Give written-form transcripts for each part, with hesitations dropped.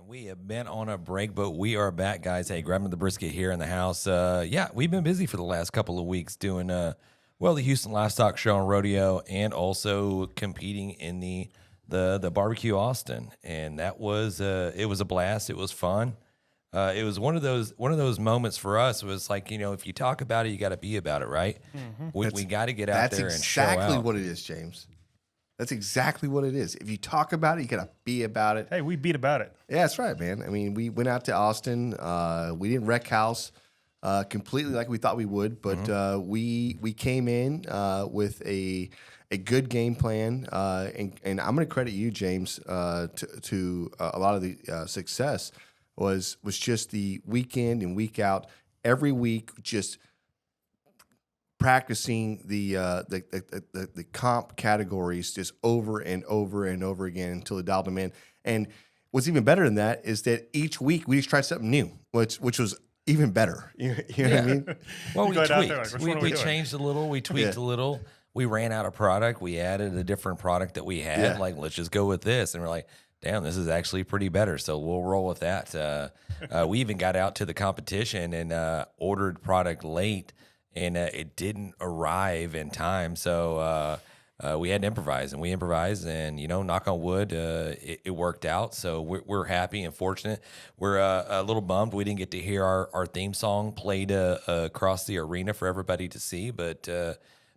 We have been on a break, but we are back, guys. Hey, grabbing the brisket here in the house. Yeah, we've been busy for the last couple of weeks doing, well, the Houston Livestock Show and Rodeo, and also competing in the Barbecue Austin. And that was, it was a blast. It was fun. It was one of those moments for us. It was like, if you talk about it, you got to be about it, right? Mm-hmm. We got to get out there and show out. That's exactly what it is, James. That's exactly what it is. If you talk about it, you got to be about it. Hey, we beat about it. Yeah, that's right, man. I mean, we went out to Austin. We didn't wreck house completely like we thought we would, but we came in with a good game plan. And I'm going to credit you, James, to a lot of the success was just the week in and week out, every week, just practicing the comp categories just over and over and over again until they dialed them in. And what's even better than that is that each week we just tried something new, which was even better. You know what I mean? Well, we tweaked. Like, we changed a little. We tweaked a little. We ran out of product. We added a different product that we had. Yeah. Like, let's just go with this. And we're like, damn, this is actually pretty better. So we'll roll with that. We even got out to the competition and ordered product late. And it didn't arrive in time, so we had to improvise, and we improvised, and knock on wood, it worked out. So we're happy and fortunate. We're a little bummed we didn't get to hear our theme song played across the arena for everybody to see. But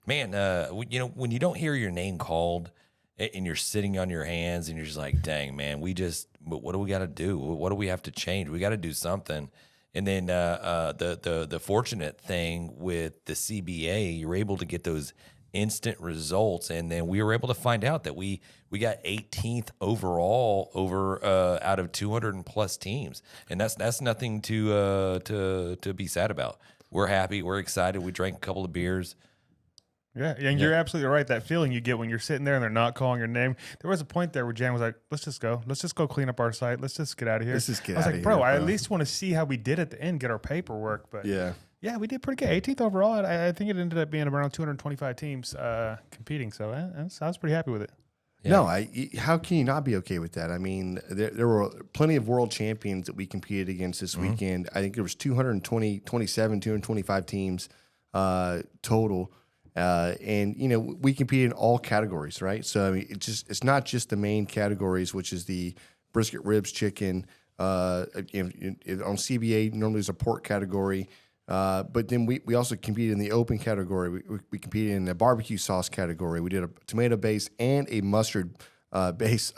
man, when you don't hear your name called, and you're sitting on your hands, and you're just like, dang, man, what do we got to do? What do we have to change? We got to do something. And then the fortunate thing with the CBA, you're able to get those instant results, and then we were able to find out that we got 18th overall over out of 200 and plus teams, and that's nothing to be sad about. We're happy, we're excited. We drank a couple of beers. Yeah, and you're absolutely right. That feeling you get when you're sitting there and they're not calling your name. There was a point there where Jan was like, let's just go clean up our site. Let's just get out of here. Let's just get out of here. I was like, bro, bro. I at least want to see how we did at the end, get our paperwork. But yeah, we did pretty good. 18th overall. I think it ended up being around 225 teams competing. So I was pretty happy with it. Yeah. No, how can you not be okay with that? I mean, there were plenty of world champions that we competed against this weekend. I think there was 225 teams total. And we compete in all categories, right? So I mean, it's not just the main categories, which is the brisket, ribs, chicken. On CBA, normally there's a pork category, but then we also compete in the open category. We competed in the barbecue sauce category. We did a tomato base and a mustard base.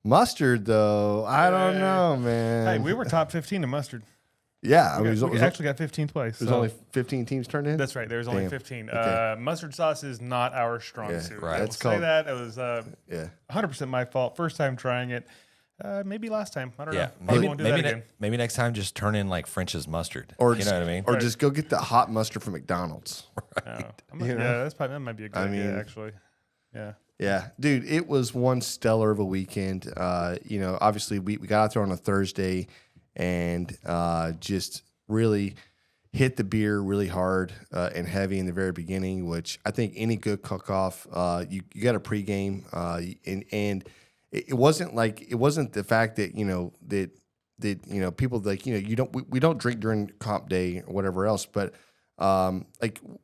Mustard, though, I don't know, man. Hey, we were top 15 in mustard. Yeah, we actually got 15th place. There's only 15 teams turned in? That's right. There's only 15. Okay. Mustard sauce is not our strong suit. Right. Let's say that. It was 100% my fault. First time trying it. Maybe last time. I don't know. Probably won't do that again. Maybe next time just turn in like French's mustard. Or you know what I mean? Or just go get the hot mustard from McDonald's. Right. That might be a good idea, actually. Yeah. Yeah, dude, it was one stellar of a weekend. Obviously we got out there on a Thursday and just really hit the beer really hard and heavy in the very beginning, which I think any good cook-off, you got a pregame, and it wasn't the fact that people like we don't drink during comp day or whatever else, but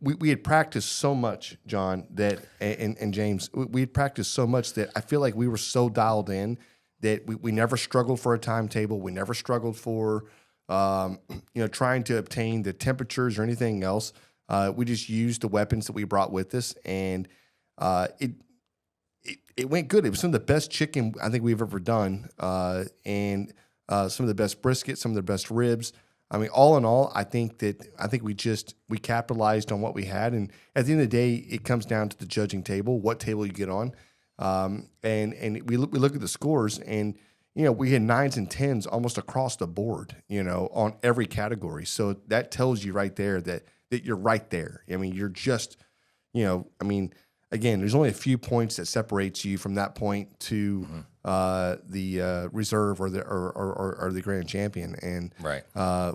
we had practiced so much, John, that and James, we had practiced so much that I feel like we were so dialed in that we never struggled for a timetable. We never struggled for, trying to obtain the temperatures or anything else. We just used the weapons that we brought with us, and it went good. It was some of the best chicken I think we've ever done, and some of the best brisket, some of the best ribs. I mean, all in all, I think we capitalized on what we had, and at the end of the day, it comes down to the judging table, what table you get on. And we look at the scores, and we had 9s and 10s almost across the board, on every category. So that tells you right there that you're right there. I mean, you're just, again, there's only a few points that separates you from that point to the reserve or the grand champion, and right.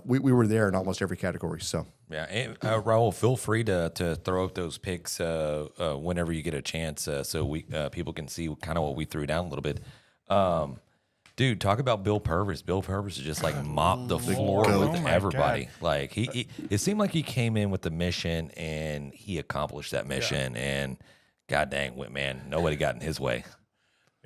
We were there in almost every category. So. Yeah, and Raul, feel free to throw up those picks whenever you get a chance, so we people can see kind of what we threw down a little bit. Dude, talk about Bill Purvis. Bill Purvis is just like mopped the floor Lord. with Oh my everybody. God. Like it seemed like he came in with the mission and he accomplished that mission. And god dang, man, nobody got in his way.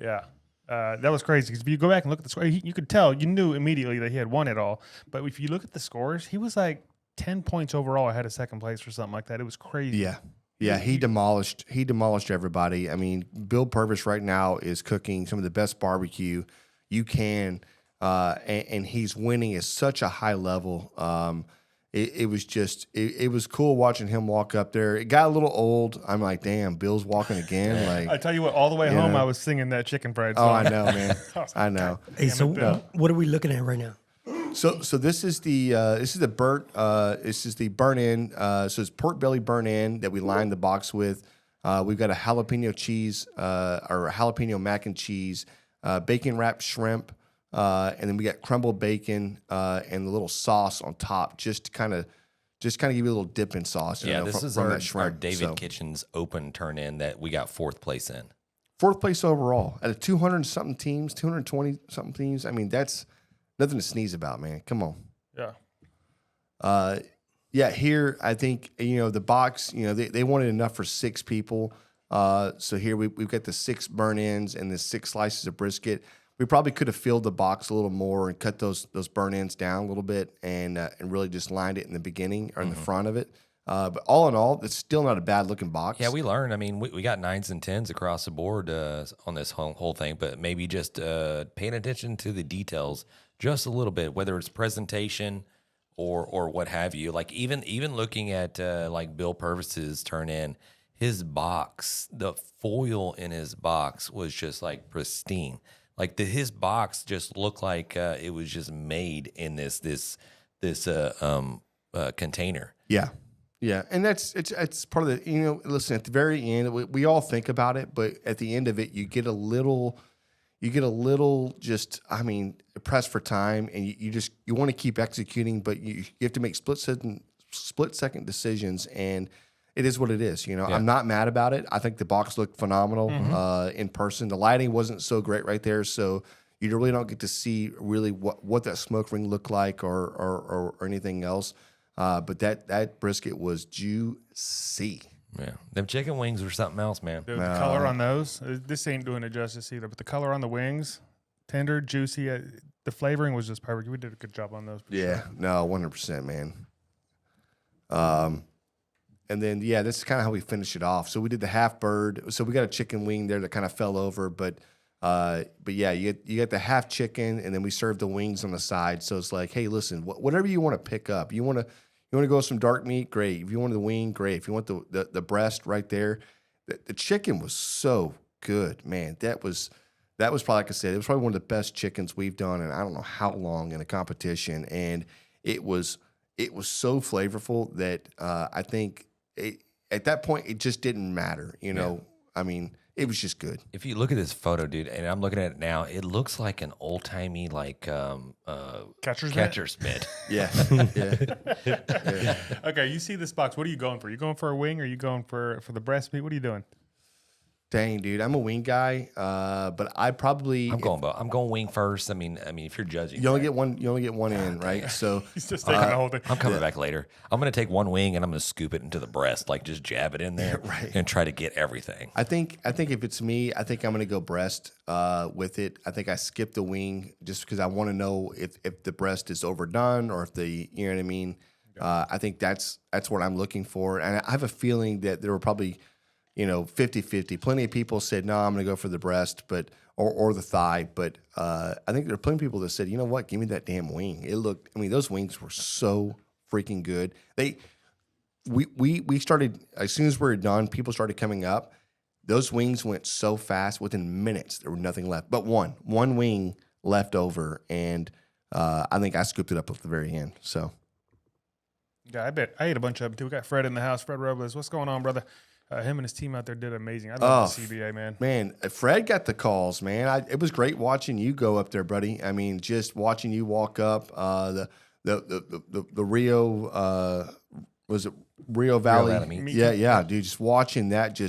Yeah. That was crazy because if you go back and look at the score, you could tell, you knew immediately that he had won it all. But if you look at the scores, he was like 10 points overall ahead of second place or something like that. It was crazy. Yeah. Yeah, he demolished everybody. I mean, Bill Purvis right now is cooking some of the best barbecue you can, and he's winning at such a high level. It was just it was cool watching him walk up there. It got a little old. I'm like, damn, Bill's walking again. Like, I tell you what, all the way home, know. I was singing that chicken fried oh, song. I know, man. I know. Hey, so Bill. what are we looking at right now? So this is the burnt in. So it's pork belly burnt in that we lined the box with. We've got a jalapeno cheese or a jalapeno mac and cheese, bacon wrapped shrimp, and then we got crumbled bacon and the little sauce on top, just to kind of give you a little dipping sauce. You know, This from, is from our, that shrimp. our David So, Kitchens open turn in that we got 4th place in. 4th place overall out of 200-something teams, 220-something teams. I mean, that's nothing to sneeze about, man. Come on. Yeah. Yeah, here I think the box. They wanted enough for 6 people. So here we've got the 6 burn-ins and the 6 slices of brisket. We probably could have filled the box a little more and cut those burn-ins down a little bit and really just lined it in the beginning or in the front of it. But all in all, it's still not a bad looking box. Yeah, we learned. I mean, we got 9s and 10s across the board on this whole thing, but maybe just paying attention to the details just a little bit, whether it's presentation or what have you. Like even looking at like Bill Purvis's turn in, his box, the foil in his box was just like pristine. Like his box just looked like it was just made in this container. Yeah. Yeah, and it's part of the listen, at the very end we all think about it, but at the end of it you get a little just pressed for time, and you want to keep executing, but you have to make split second decisions, and it is what it is. I'm not mad about it. I think the box looked phenomenal in person. The lighting wasn't so great right there, so you really don't get to see really what that smoke ring looked like or anything else. But that brisket was juicy. Yeah, them chicken wings were something else, man. The color on those, this ain't doing it justice either, but the color on the wings, tender, juicy. The flavoring was just perfect. We did a good job on those. Yeah, Sure. no, 100%, man. And then, this is kind of how we finish it off. So we did the half bird. So we got a chicken wing there that kind of fell over, but yeah, you get the half chicken, and then we served the wings on the side. So it's like, hey, listen, whatever you want to pick up, you want to go with some dark meat, great. If you want the wing, great. If you want the breast right there, the chicken was so good, man. That was probably, like I said, it was probably one of the best chickens we've done in I don't know how long in a competition, and it was so flavorful that I think at that point it just didn't matter. I mean, it was just good. If you look at this photo, dude, and I'm looking at it now, it looks like an old timey catcher's mitt. Yeah. Yeah. Okay, you see this box. What are you going for? You going for a wing, or are you going for the breast meat? What are you doing? Dang, dude, I'm a wing guy, but I probably I'm going wing first. I mean, if you're judging, you only get one in, right? So He's just taking the whole thing. I'm coming back later. I'm going to take one wing and I'm going to scoop it into the breast, like just jab it in there, Right. and try to get everything. I think if it's me, I think I'm gonna go breast with it. I think I skip the wing just because I want to know if the breast is overdone or if you know what I mean. I think that's what I'm looking for, and I have a feeling that there were probably 50-50. Plenty of people said, no, I'm going to go for the breast, but or the thigh. But I think there are plenty of people that said, you know what, give me that damn wing. Those wings were so freaking good. We started, as soon as we were done, people started coming up. Those wings went so fast, within minutes, there was nothing left. But one wing left over, and I think I scooped it up at the very end. So, Yeah, I bet I ate a bunch of them too. We got Fred in the house. Fred Robles, what's going on, brother? Him and his team out there did amazing. I love the CBA, man. Man, Fred got the calls, man. It was great watching you go up there, buddy. I mean, just watching you walk up. The Rio, was it Rio Valley? Valley meet. Yeah, dude. Just watching that,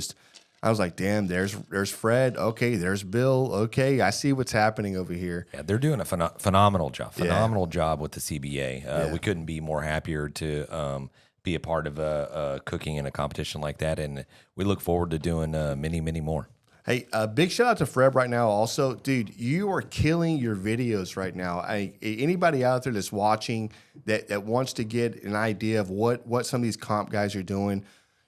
I was like, damn, there's Fred. Okay, there's Bill. Okay, I see what's happening over here. Yeah, they're doing a phenomenal job. Phenomenal job with the CBA. We couldn't be more happier to be a part of cooking in a competition like that, and we look forward to doing many, many more. Hey, big shout out to Fred right now. Also, dude, you are killing your videos right now. Anybody out there that's watching that wants to get an idea of what some of these comp guys are doing,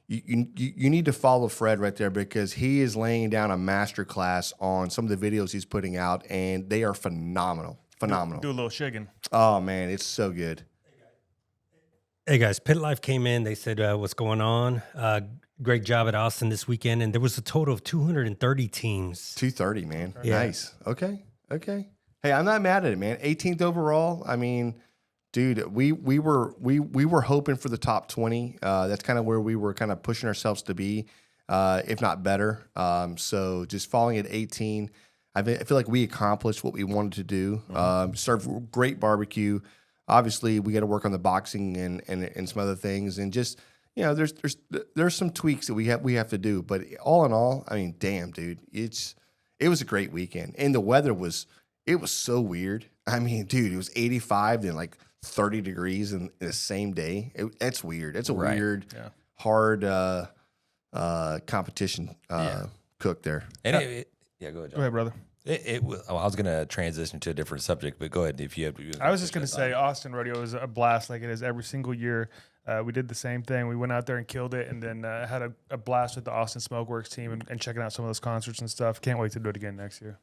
you need to follow Fred right there, because he is laying down a master class on some of the videos he's putting out, and they are phenomenal. Phenomenal. Do a little shaking. Oh man, it's so good. Hey guys, Pit Life came in. They said, what's going on? Great job at Austin this weekend. And there was a total of 230 teams. 230, man. Yeah. Nice. Okay. Hey, I'm not mad at it, man. 18th overall. I mean, dude, we were hoping for the top 20. That's kind of where we were kind of pushing ourselves to be, if not better. So just falling at 18, I feel like we accomplished what we wanted to do. Serve great barbecue. Obviously, we got to work on the boxing and some other things, and just, you know, there's some tweaks that we have to do. But all in all, I mean, damn, dude, it was a great weekend, and the weather was so weird. I mean, dude, it was 85 and like 30 degrees in the same day. It's weird. It's a weird, hard competition cook there. And go ahead, John. Go ahead, brother. I was going to transition to a different subject, but go ahead if you have. I was just going to say Austin Rodeo is a blast, like it is every single year. We did the same thing. We went out there and killed it, and then had a blast with the Austin Smokeworks team and checking out some of those concerts and stuff. Can't wait to do it again next year.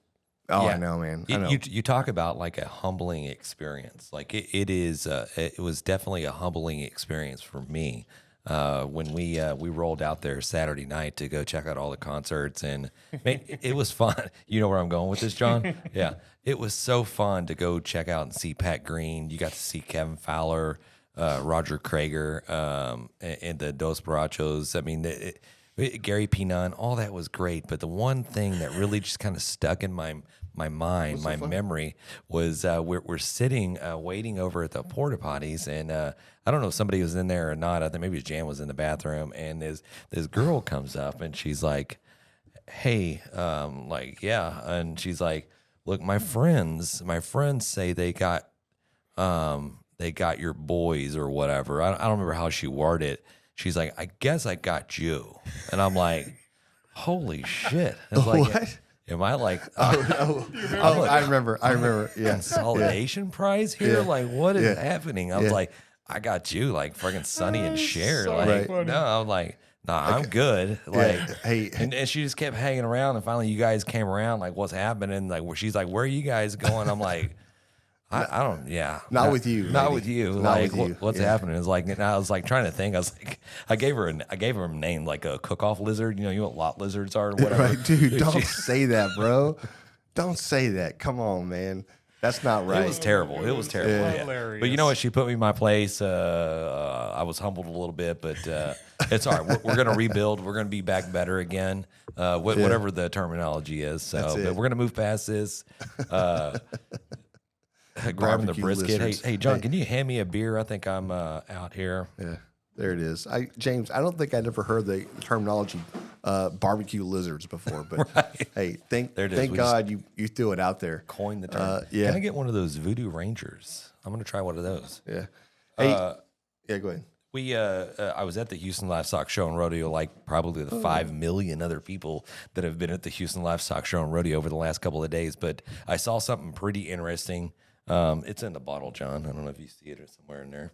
Oh, Yeah. I know, man. I know. You talk about like a humbling experience. Like it was definitely a humbling experience for me when we rolled out there Saturday night to go check out all the concerts, and man, it was fun. You know where I'm going with this, John? Yeah, it was so fun to go check out and see Pat Green. You got to see Kevin Fowler, Roger Krager, and the Dos Borrachos. I mean, Gary P. Nunn, all that was great. But the one thing that really just kind of stuck in my mind, my memory, was we're sitting waiting over at the porta potties, and I don't know if somebody was in there or not. I think maybe Jan was in the bathroom, and this girl comes up and she's like, "Hey, yeah," and she's like, "Look, my friends say they got your boys or whatever." I don't remember how she worded it. She's like, "I guess I got you," and I'm like, "Holy shit!" It's like, What? am I like, I remember. Yeah. consolidation prize here? Like, what is happening? I was like, I got you, like fucking Sonny and Cher. so Like, funny. no, I'm like, nah, I'm good. Like, Hey. and she just kept hanging around, and finally you guys came around. Like, what's happening? Like, she's like, where are you guys going? I'm like, I don't, yeah, Not with you, not lady. with you. Not Like, with you. what's happening? It's like, and I was like trying to think. I was like, I gave her a name, like a cook-off lizard. You know what lot lizards are, or whatever. Right, dude, don't She- say that, bro. Don't say that. Come on, man. That's not right. It was terrible. It was terrible. Yeah. Yeah. Hilarious. But you know what? She put me in my place. I was humbled a little bit, but it's all right. We're going to rebuild. We're going to be back better again, whatever the terminology is. So, That's but it. we're going to move past this. Grabbing the Barbecue brisket. lizards. Hey, John, Hey. can you hand me a beer? I think I'm out here. Yeah, there it is. James, I don't think I'd ever heard the terminology barbecue lizards before, but hey, thank There it is. We God you threw it out there. Coin the term. Yeah. Can I get one of those Voodoo Rangers? I'm going to try one of those. Yeah. Hey, yeah, go ahead. I was at the Houston Livestock Show and Rodeo, like probably the 5 million other people that have been at the Houston Livestock Show and Rodeo over the last couple of days. But I saw something pretty interesting. It's in the bottle, John. I don't know if you see it or somewhere in there.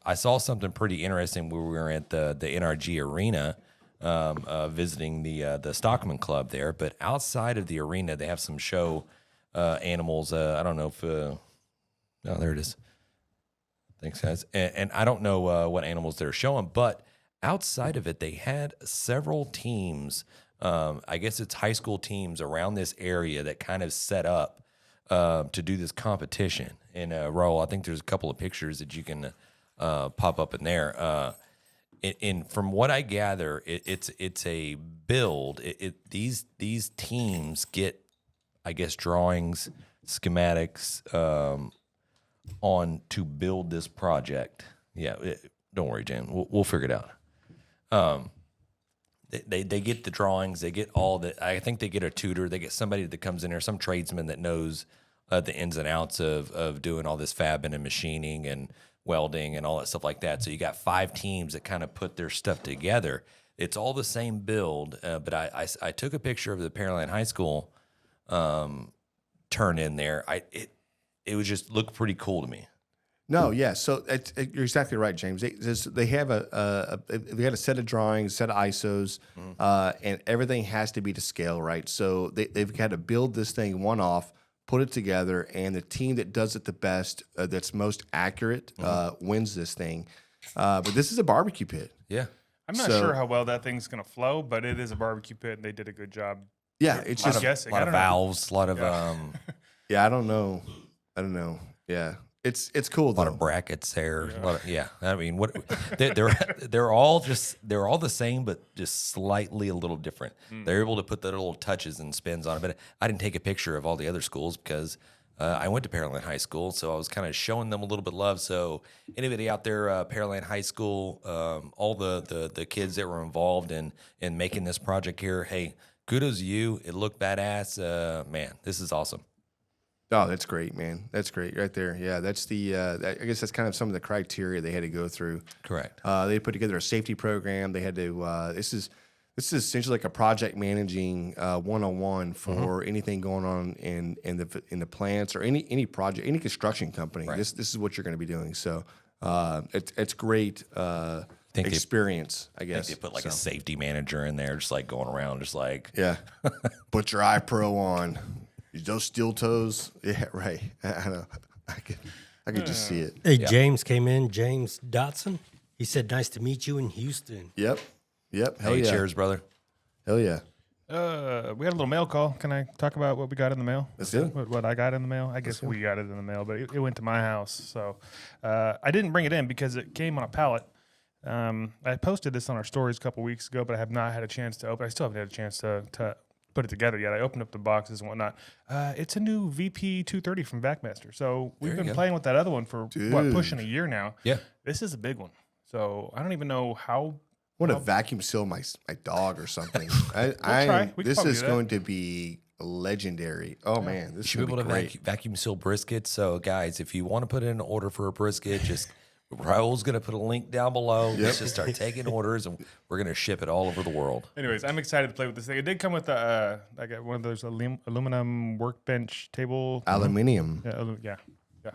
I saw something pretty interesting where we were at the NRG Arena visiting the Stockman Club there. But outside of the arena, they have some show animals. I don't know if... oh, there it is. Thanks, guys. And I don't know what animals they're showing, but outside of it, they had several teams. I guess it's high school teams around this area that kind of set up to do this competition. And Raul, I think there's a couple of pictures that you can pop up in there. And from what I gather, it's a build. These teams get, I guess, drawings, schematics. On to build this project. Yeah, don't worry, Jan. We'll figure it out. they get the drawings, they get all the. I think they get a tutor, they get somebody that comes in there, some tradesman that knows the ins and outs of doing all this fabbing and machining and welding and all that stuff like that. So you got 5 teams that kind of put their stuff together. It's all the same build, but I took a picture of the Pearland High School turn in there. It was just looked pretty cool to me. No, yeah. So you're exactly right, James. They have they got a set of drawings, a set of ISOs, and everything has to be to scale, right? So they've got to build this thing one off, put it together, and the team that does it the best, that's most accurate, wins this thing. But this is a barbecue pit. Yeah. I'm not sure how well that thing's going to flow, but it is a barbecue pit, and they did a good job. Yeah, it's I'm just guessing. A lot of valves, a lot of yeah. I don't know. Yeah, it's cool. a lot of brackets there. I mean, what they're all the same, but just slightly a little different. They're able to put the little touches and spins on it. But I didn't take a picture of all the other schools because I went to Pearland High School, so I was kind of showing them a little bit of love. So anybody out there, Pearland High School, all the kids that were involved in making this project here, hey, kudos to you. It looked badass. Man, this is awesome. Oh, that's great, man. That's great right there. Yeah, that's the. I guess that's kind of some of the criteria they had to go through. Correct. They put together a safety program. They had to. This is essentially like a project managing 101 for anything going on in the plants or any project, any construction company. Right. This is what you're going to be doing. So it's great experience, I guess. They put like a safety manager in there, just like going around, just like Yeah. Put your eye pro on. Those steel toes. Yeah, right. I know. I could just see it. Hey, James came in. James Dotson. He said, "Nice to meet you in Houston." Yep. Hell hey, yeah. cheers, brother. Hell yeah. We had a little mail call. Can I talk about what we got in the mail? Let's do it. What I got in the mail? I guess we got it in the mail, but it went to my house. So I didn't bring it in because it came on a pallet. I posted this on our stories a couple weeks ago, but I have not had a chance to open. I still haven't had a chance to put it together yet. I opened up the boxes and whatnot. It's a new VP 230 from Vacmaster. So we've been playing with that other one for pushing a year now. Yeah. This is a big one. So I don't even know how. I want to vacuum seal my dog or something. try. We can This probably is do that. going to be legendary. Oh man, this Should is be going able to to be great. vacuum seal briskets. So, guys, if you want to put in an order for a brisket, just Raul's going to put a link down below. Let's just start taking orders, and we're going to ship it all over the world. Anyways, I'm excited to play with this thing. It did come with I got one of those aluminum workbench table. Aluminium. Yeah,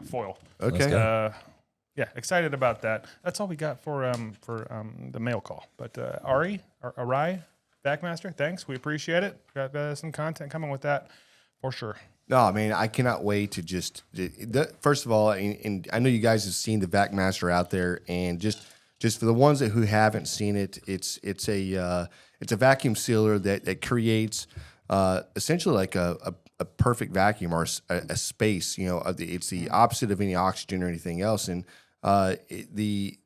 foil. Okay. Yeah, excited about that. That's all we got for the mail call. But Ari, Vacmaster, thanks. We appreciate it. Got some content coming with that for sure. No, man, I cannot wait to just. First of all, and I know you guys have seen the Vacmaster out there, and just for the ones who haven't seen it, it's a vacuum sealer that creates essentially like a perfect vacuum or a space. You know, it's the opposite of any oxygen or anything else, and the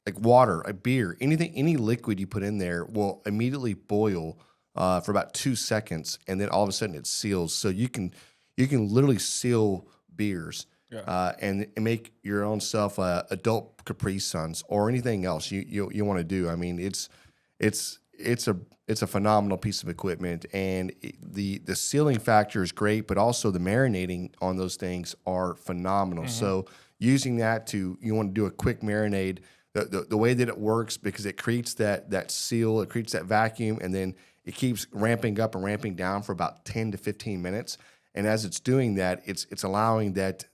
like water, a beer, anything, any liquid you put in there will immediately boil for about 2 seconds, and then all of a sudden it seals. So you can literally seal beers and make your own self adult Capri Suns or anything else you want to do. I mean, it's a phenomenal piece of equipment, and the sealing factor is great, but also the marinating on those things are phenomenal. So using that you want to do a quick marinade, the way that it works, because it creates that seal, it creates that vacuum, and then it keeps ramping up and ramping down for about 10 to 15 minutes. And as it's doing that, it's allowing that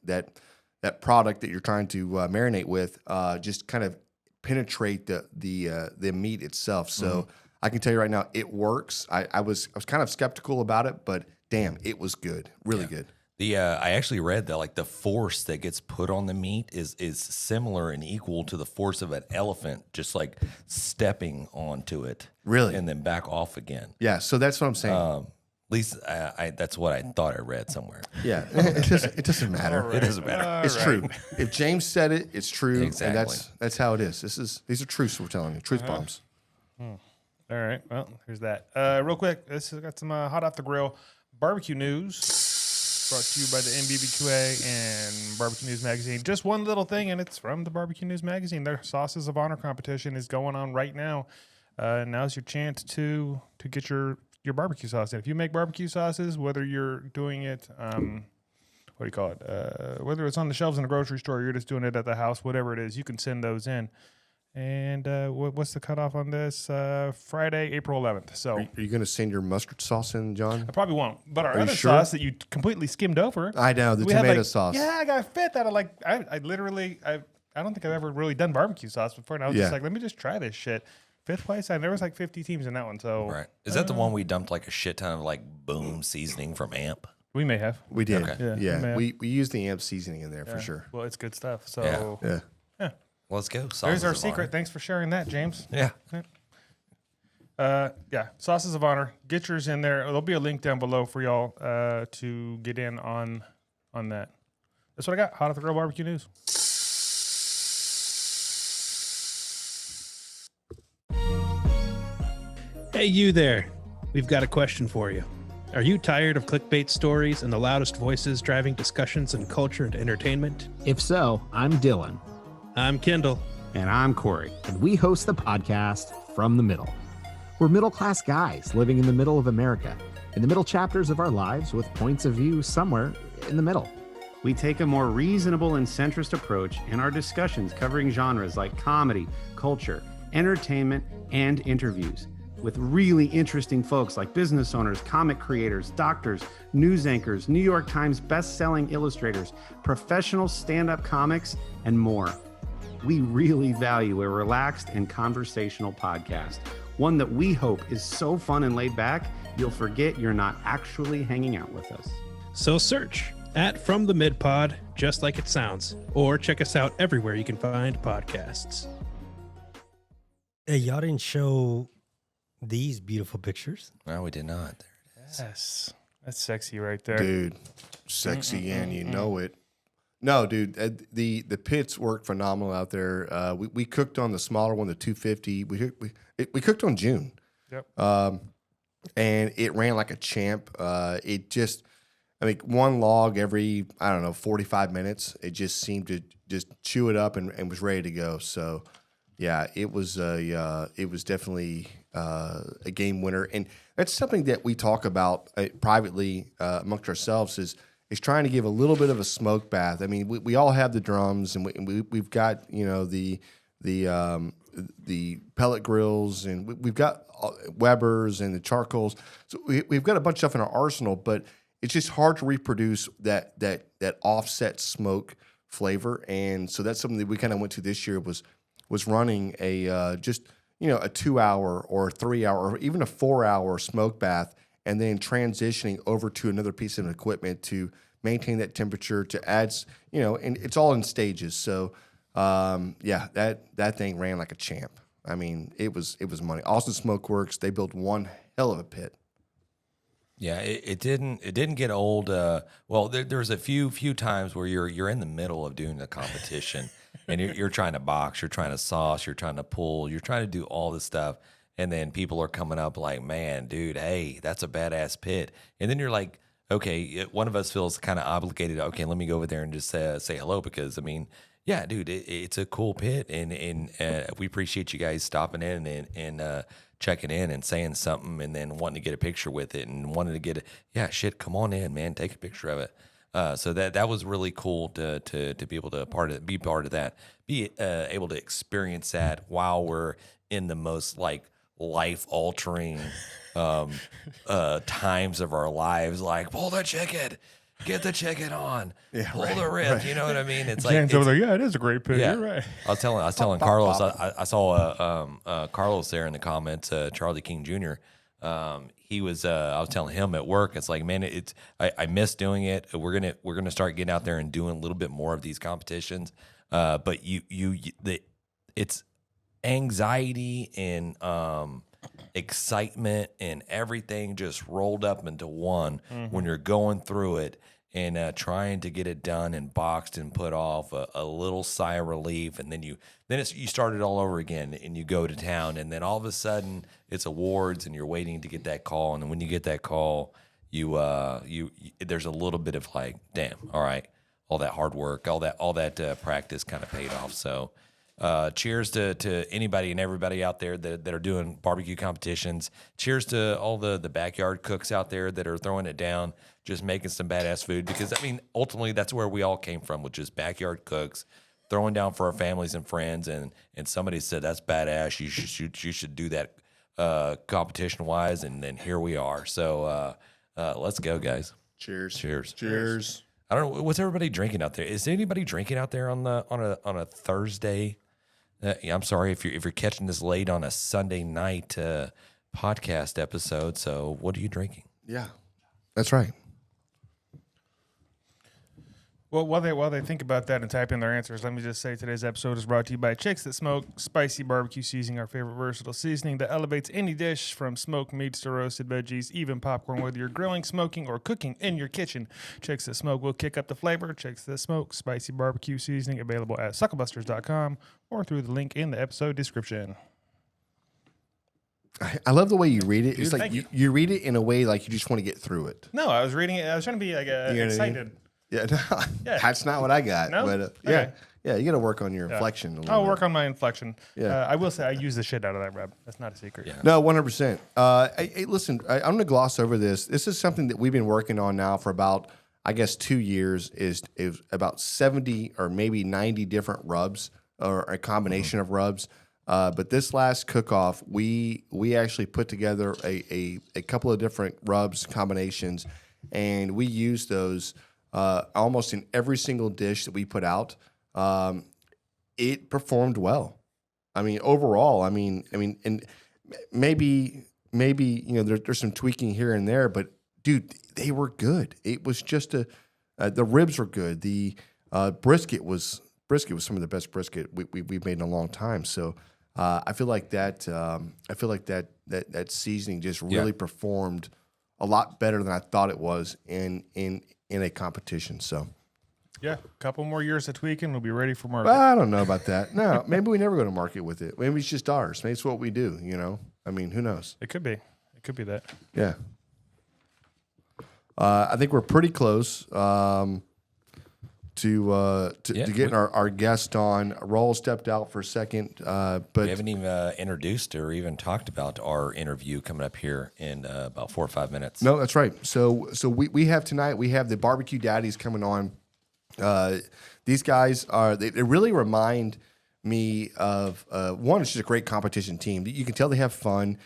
product that you're trying to marinate with just kind of penetrate the meat itself. So I can tell you right now, it works. I was kind of skeptical about it, but damn, it was good, really good. I actually read that like the force that gets put on the meat is similar and equal to the force of an elephant, just like stepping onto it, Really? and then back off again. Yeah, so that's what I'm saying. At least that's what I thought I read somewhere. Yeah, it doesn't matter. It doesn't matter. It's true. If James said it, it's true, Exactly. and that's how it is. These are truths we're telling you, truth bombs. All right. Well, here's that. Real quick, this has got some hot off the grill barbecue news. Brought to you by the MBBQA and Barbecue News Magazine. Just one little thing, and it's from the Barbecue News Magazine. Their Sauces of Honor competition is going on right now. now's your chance to get your barbecue sauce in. If you make barbecue sauces, whether you're doing it, what do you call it? Whether it's on the shelves in the grocery store, or you're just doing it at the house, whatever it is, you can send those in. And what's the cutoff on this? Friday, April 11th. So Are you going to send your mustard sauce in, John? I probably won't. But our Are you other sure? sauce that you completely skimmed over. I know, the we had, tomato sauce. Yeah, I got fit out of I literally, I don't think I've ever really done barbecue sauce before. And I was just like, let me just try this shit. Fifth place, there was like 50 teams in that one. So Right. Is that the one we dumped like a shit ton of like boom seasoning from AMP? we may have. We did. Okay. Yeah, man. We used the amp seasoning in there for sure. Well, it's good stuff. So Yeah. Let's go. there's Sauces our of secret. honor. Thanks for sharing that, James. Yeah. Yeah, sauces of honor. Get yours in there. There'll be a link down below for y'all to get in on that. That's what I got. Hot off the grill barbecue news. Hey, you there. We've got a question for you. Are you tired of clickbait stories and the loudest voices driving discussions in culture and entertainment? If so, I'm Dylan. I'm Kendall. And I'm Corey. And we host the podcast From the Middle. We're middle class guys living in the middle of America, in the middle chapters of our lives with points of view somewhere in the middle. We take a more reasonable and centrist approach in our discussions covering genres like comedy, culture, entertainment, and interviews with really interesting folks like business owners, comic creators, doctors, news anchors, New York Times best-selling illustrators, professional stand-up comics, and more. We really value a relaxed and conversational podcast, one that we hope is so fun and laid back, you'll forget you're not actually hanging out with us. So search at From the Mid Pod, just like it sounds, or check us out everywhere you can find podcasts. Hey, y'all didn't show these beautiful pictures. No, we did not. Yes, that's sexy right there. Dude, sexy and you know it. No, dude, the pits worked phenomenal out there. We cooked on the smaller one, the 250. We cooked on June. Yep. And it ran like a champ. One log every, 45 minutes. It just seemed to just chew it up and was ready to go. So, yeah, it was definitely a game winner. And that's something that we talk about privately amongst ourselves is trying to give a little bit of a smoke bath. I mean, we all have the drums and we've got, the pellet grills and we've got Weber's and the charcoals. So we've got a bunch of stuff in our arsenal, but it's just hard to reproduce that offset smoke flavor. And so that's something that we kind of went to this year was running a 2-hour or a 3-hour or even a 4-hour smoke bath and then transitioning over to another piece of equipment to maintain that temperature to add, and it's all in stages. So, that thing ran like a champ. I mean, it was money. Austin Smokeworks, they built one hell of a pit. Yeah, it didn't get old. Well, there's a few times where you're in the middle of doing the competition, and you're trying to box, you're trying to sauce, you're trying to pull, you're trying to do all this stuff, and then people are coming up like, "Man, dude, hey, that's a badass pit," and then you're like, "Okay," one of us feels kind of obligated. Okay, let me go over there and just say hello because I mean, yeah, dude, it's a cool pit, and we appreciate you guys stopping in and checking in and saying something and then wanting to get a picture with it and wanting to get it. Yeah, shit, come on in, man, take a picture of it. So that was really cool to be able to be part of that, be able to experience that while we're in the most like life altering times of our lives, like pull the chicken. Get the chicken on. Yeah, pull the rib. Right. You know what I mean? It's like Jan's over there. Yeah, it is a great pit. Yeah. You're right. I was telling Carlos. I saw Carlos there in the comments. Charlie King Jr. He was. I was telling him at work. It's like, man, I miss doing it. We're gonna start getting out there and doing a little bit more of these competitions. But it's anxiety and excitement and everything just rolled up into one when you're going through it and trying to get it done and boxed and put off a little sigh of relief, and then you start it all over again and you go to town, and then all of a sudden it's awards and you're waiting to get that call, and then when you get that call, you there's a little bit of like, damn, all right, all that hard work, all that practice kind of paid off. So cheers to anybody and everybody out there that are doing barbecue competitions. Cheers to all the backyard cooks out there that are throwing it down, just making some badass food. Because, I mean, ultimately, that's where we all came from, which is backyard cooks, throwing down for our families and friends. And somebody said, that's badass. You should do that competition-wise. And then here we are. So let's go, guys. Cheers. Cheers. Cheers. I don't know. What's everybody drinking out there? Is anybody drinking out there on a Thursday? I'm sorry if you're catching this late on a Sunday night podcast episode. So what are you drinking? Yeah, that's right. Well, while they think about that and type in their answers, let me just say today's episode is brought to you by Chicks That Smoke Spicy Barbecue Seasoning, our favorite versatile seasoning that elevates any dish from smoked meats to roasted veggies, even popcorn, whether you're grilling, smoking, or cooking in your kitchen. Chicks That Smoke will kick up the flavor. Chicks That Smoke Spicy Barbecue Seasoning, available at SUCKLEBUSTERS.com or through the link in the episode description. I love the way you read it. It's Dude, like thank you read it in a way like you just want to get through it. No, I was reading it. I was trying to be like You know what I mean? excited. Yeah, no, Yeah. that's not what I got. No? But Okay. yeah, you got to work on your inflection a little I'll bit. work on my inflection. Yeah. I will say I use the shit out of that rub. That's not a secret. Yeah. No, 100%. Hey, listen, I'm going to gloss over this. This is something that we've been working on now for about, I guess, 2 years. Is about 70 or maybe 90 different rubs or a combination of rubs. But this last cook-off, we actually put together a couple of different rubs combinations, and we used those almost in every single dish that we put out. It performed well. I mean, overall, and maybe there's some tweaking here and there, but dude, they were good. It was just the ribs were good. The brisket was some of the best brisket we've made in a long time. So I feel like that seasoning just really performed a lot better than I thought it was in a competition. So. Yeah, a couple more years of tweaking, we'll be ready for market. I don't know about that. No, maybe we never go to market with it. Maybe it's just ours. Maybe it's what we do, I mean, who knows? It could be. It could be that. Yeah. I think we're pretty close to getting our guest on. Raul stepped out for a second, but We haven't even introduced or even talked about our interview coming up here in about 4 or 5 minutes. no, that's right. So we have tonight. We have the BBQ Daddies coming on. These guys they really remind me of one. It's just a great competition team. You can tell they have fun.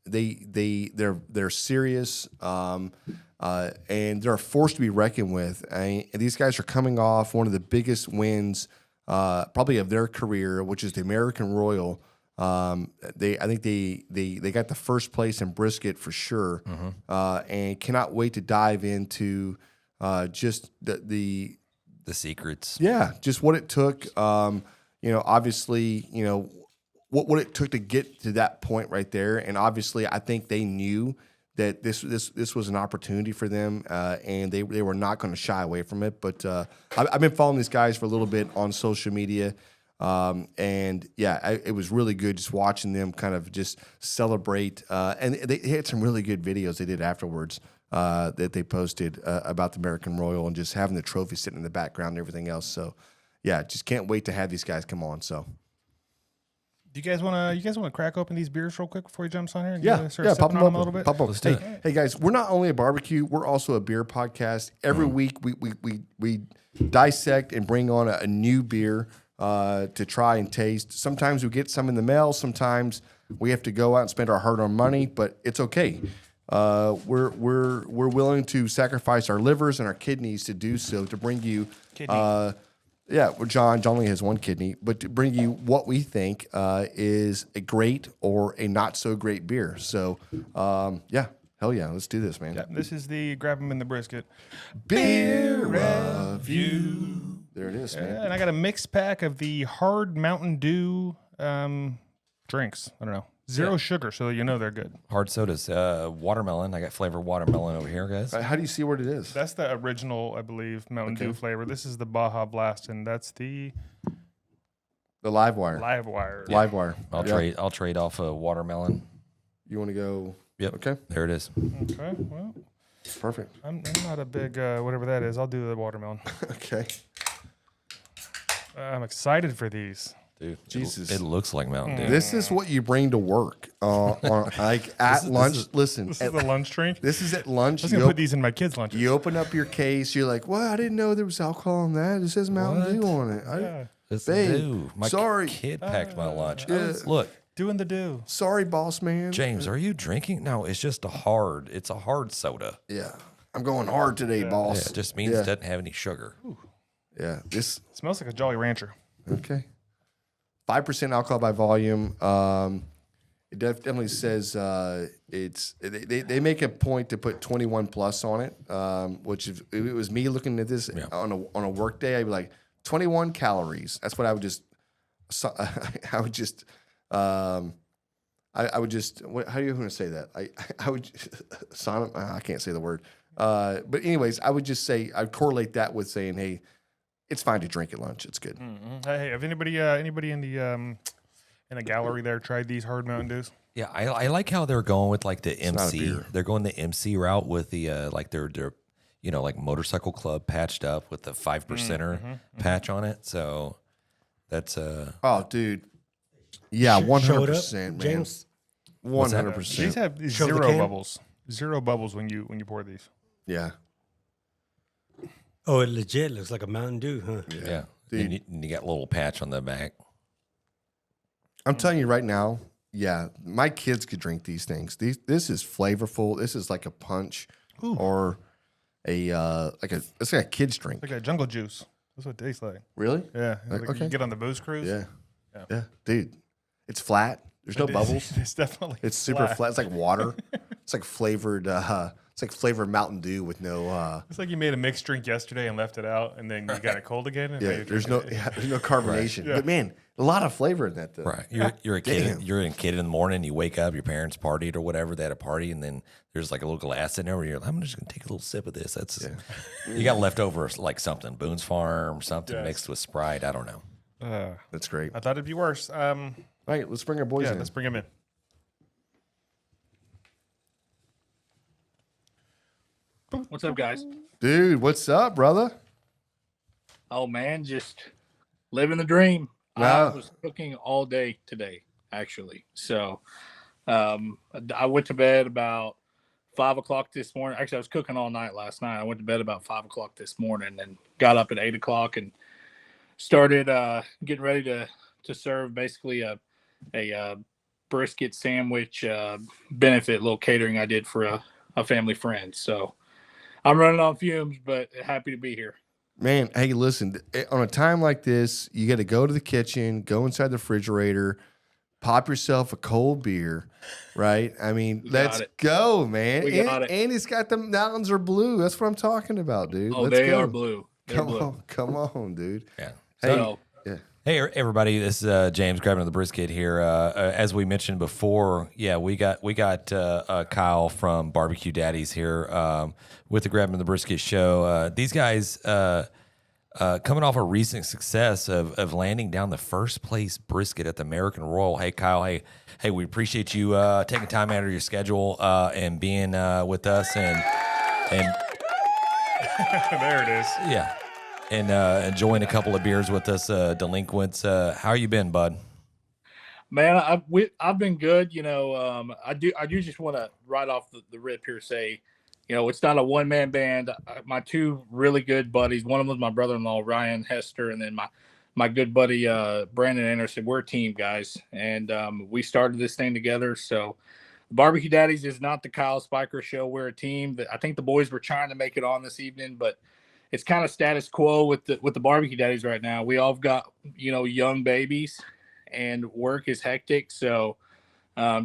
They're serious, and they're a force to be reckoned with. And these guys are coming off one of the biggest wins probably of their career, which is the American Royal. I think they got the first place in brisket for sure, and cannot wait to dive into just the secrets. yeah, just what it took. Obviously, what it took to get to that point right there, and obviously, I think they knew that this was an opportunity for them, and they were not going to shy away from it. But I've been following these guys for a little bit on social media, and it was really good just watching them kind of just celebrate. And they had some really good videos they did afterwards. That they posted about the American Royal and just having the trophy sitting in the background and everything else. So, yeah, just can't wait to have these guys come on. So, Do you guys want to crack open these beers real quick before he jumps on here? And yeah, start pop sipping them on up a little bit. Pop them. Let's do it. Hey guys, we're not only a barbecue, we're also a beer podcast. Every week we dissect and bring on a new beer to try and taste. Sometimes we get some in the mail. Sometimes we have to go out and spend our hard-earned money, but it's okay. We're willing to sacrifice our livers and our kidneys to do so, to bring you John only has one kidney, but to bring you what we think is a great or a not so great beer. So hell yeah, let's do this, man. Yeah, this is the grab them in the brisket Beer review. There it is, man. and I got a mixed pack of the hard Mountain Dew drinks. I don't know, zero sugar, so you know they're good. Hard sodas, watermelon. I got flavored watermelon over here, guys. How do you see what it is? That's the original, I believe, Mountain Dew flavor. This is the Baja Blast, and that's the The live wire. Live Wire. Live wire. I'll trade off a watermelon. You want to go? Yep. Okay. There it is. Okay, well, Perfect. I'm not a big whatever that is. I'll do the watermelon. Okay. I'm excited for these. Dude, Jesus. it looks like Mountain Dew. This is what you bring to work. Like at lunch. Listen, This is the lunch drink. this is at lunch. I was gonna put these in my kids' lunches. You open up your case. You're like, "Well, I didn't know there was alcohol in that. It says Mountain Dew on it." Yeah. It's babe, Dew. My sorry. kid packed my lunch. Yeah. Look, Doing the do. Sorry, boss man. James, are you drinking? No, it's just it's a hard soda. Yeah, I'm going hard today, boss. It just means it doesn't have any sugar. Yeah, this It smells like a Jolly Rancher. okay. 5% alcohol by volume. It definitely says they make a point to put 21 plus on it. Which if it was me looking at this on a work day, I'd be like 21 calories. That's what I would just. I would just. I would just. How do you want to say that? I would. I can't say the word. But anyways, I would just say I'd correlate that with saying, hey, it's fine to drink at lunch. It's good. Mm-hmm. Hey, have anybody in the gallery there tried these hard Mountain Dews? Yeah, I like how they're going with like the not a MC. beer. They're going the MC route with the like their like motorcycle club patched up with the 5%er patch on it. So that's Oh, dude. Yeah, Show it up, 100%, man. James. 100%. These have Show the zero can. bubbles. Zero bubbles when you pour these. Yeah. Oh, it legit looks like a Mountain Dew, huh? yeah. And you got a little patch on the back. I'm telling you right now, yeah, my kids could drink these things. This is flavorful. This is like a punch or it's like a kid's drink. Like a jungle juice. That's what it tastes like. Really? Yeah. Like okay. You get on the booze cruise. Yeah. Dude, it's flat. There's no bubbles. It's definitely It's super flat. It's like water. It's like flavored. It's like flavored Mountain Dew with no. It's like you made a mixed drink yesterday and left it out, and then you got it cold again. And now Yeah, you're there's drinking no. it. There's no carbonation. Yeah. But man, a lot of flavor in that though. Right. You're a kid. Damn. You're a kid in the morning. You wake up. Your parents partied or whatever. They had a party, and then there's like a little glass in there. Where you're like, I'm just gonna take a little sip of this. That's you got leftover like something Boone's Farm, something Yes. mixed with Sprite. I don't know. That's great. I thought it'd be worse. All right, let's bring our boys Yeah, in. let's bring him in. What's up, guys? Dude, what's up, brother? Oh man, just living the dream. Wow. I was cooking all day today, actually. So I went to bed about 5 o'clock this morning. Actually, I was cooking all night last night. I went to bed about 5 o'clock this morning and got up at 8 o'clock and started getting ready to serve basically a brisket sandwich benefit little catering I did for a family friend. So I'm running on fumes, but happy to be here. Man, hey, listen, on a time like this, you got to go to the kitchen, go inside the refrigerator, pop yourself a cold beer, right? I mean, let's go, man. We got it. And it's got the mountains are blue. That's what I'm talking about, dude. Oh, Let's they go. are blue. They're blue. Come on, dude. Yeah. Hey, So, Hey, everybody! This is James grabbing the brisket here. As we mentioned before, yeah, we got Kyle from BBQ Daddies here with the Grabbing the Brisket show. These guys coming off a recent success of landing down the first place brisket at the American Royal. Hey, Kyle. Hey, we appreciate you taking time out of your schedule and being with us and There it is. yeah. And enjoying a couple of beers with us, delinquents. How you been, bud? man, I've been good. You know, I do just want to right off the rip here say, you know, it's not a one-man band. My two really good buddies, one of them was my brother-in-law, Ryan Hester, and then my good buddy, Brandon Anderson. We're a team, guys. And we started this thing together. So BBQ Daddies is not the Kyle Speicher show. We're a team. I think the boys were trying to make it on this evening, but it's kind of status quo with the BBQ Daddies right now. We all got, you know, young babies and work is hectic. So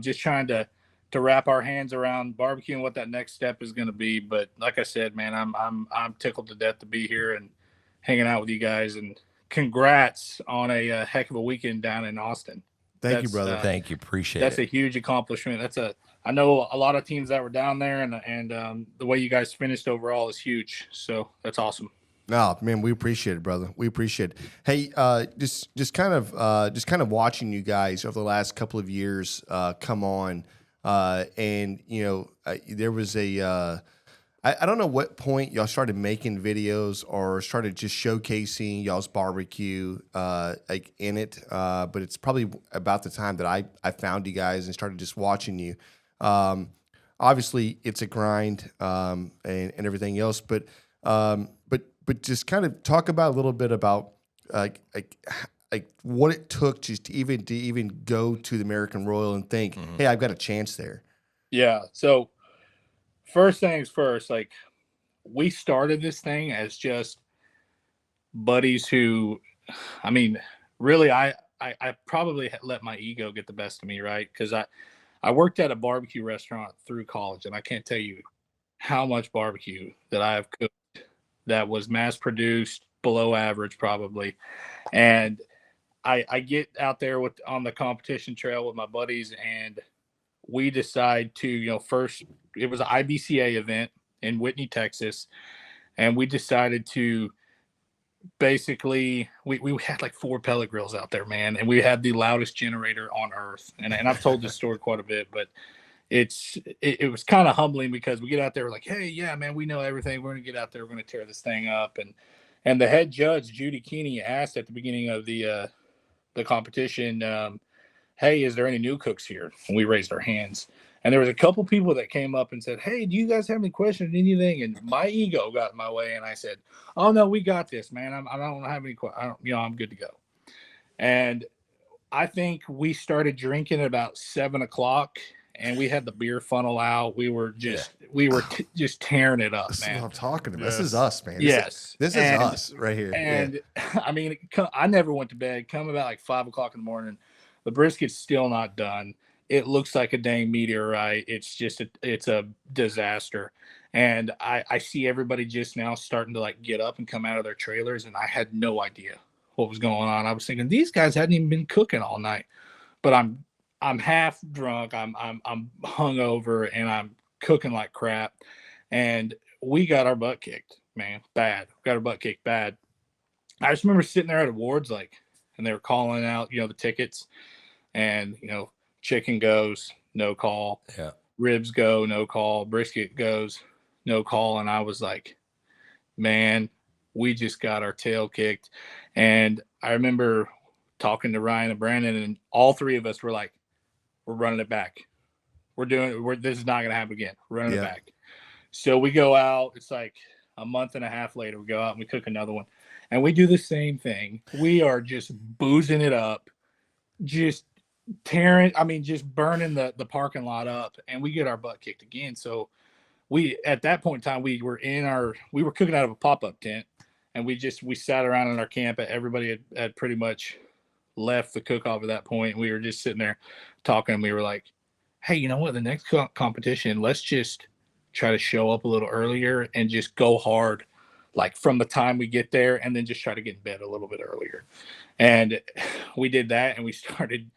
just trying to wrap our hands around barbecue and what that next step is going to be. But like I said, man, I'm tickled to death to be here and hanging out with you guys, and congrats on a heck of a weekend down in Austin. Thank you, brother. Thank you. Appreciate That's it. a huge accomplishment. I know a lot of teams that were down there, and the way you guys finished overall is huge. So that's awesome. No, man, we appreciate it, brother. We appreciate it. Hey, just kind of watching you guys over the last couple of years come on, and you know, there was a. I don't know what point y'all started making videos or started just showcasing y'all's barbecue like in it, but it's probably about the time that I found you guys and started just watching you. Obviously, it's a grind and everything else, but just kind of talk about a little bit about like what it took just to even go to the American Royal and think, hey, I've got a chance there. Yeah. So first things first, like we started this thing as just buddies who, I mean, really, I probably let my ego get the best of me, right? Because I worked at a barbecue restaurant through college, and I can't tell you how much barbecue that I have cooked that was mass produced, below average probably. And I get out there on the competition trail with my buddies, and we decide to, first it was an IBCA event in Whitney, Texas. And we decided to basically, we had like 4 pellet grills out there, man. And we had the loudest generator on earth. And I've told this story quite a bit, but it was kind of humbling because we get out there, we're like, hey, yeah, man, we know everything. We're going to get out there. We're going to tear this thing up. And the head judge, Judy Keeney, asked at the beginning of the competition, hey, is there any new cooks here? And we raised our hands. And there was a couple people that came up and said, hey, do you guys have any questions, anything? And my ego got in my way. And I said, oh, no, we got this, man. I don't have any questions. I'm good to go. And I think we started drinking at about 7 o'clock, and we had the beer funnel out. We were just just tearing it up, This man. is what I'm talking about. This is us, man. Yes. This is us right here. And I mean, I never went to bed. Come about like 5 o'clock in the morning. The brisket's still not done. It looks like a dang meteorite. It's just it's a disaster. And I see everybody just now starting to like get up and come out of their trailers, and I had no idea what was going on. I was thinking these guys hadn't even been cooking all night. But I'm half drunk. I'm hungover, and I'm cooking like crap. And we got our butt kicked, man, bad. Got our butt kicked bad. I just remember sitting there at awards, and they were calling out, the tickets, and chicken goes, no call. Yeah. Ribs go, no call. Brisket goes, no call. And I was like, man, we just got our tail kicked. And I remember talking to Ryan and Brandon, and all 3 of us were like, we're running it back. This is not going to happen again. We're running it back. So we go out. It's like a month and a half later, we go out and we cook another one. And we do the same thing. We are just boozing it up, just just burning the parking lot up, and we get our butt kicked again. So at that point in time, we were cooking out of a pop-up tent, and we sat around in our camp. Everybody had pretty much left the cook-off at that point. We were just sitting there talking, and we were like, hey, you know what? The next competition, let's just try to show up a little earlier and just go hard, like from the time we get there, and then just try to get in bed a little bit earlier. And we did that, and we started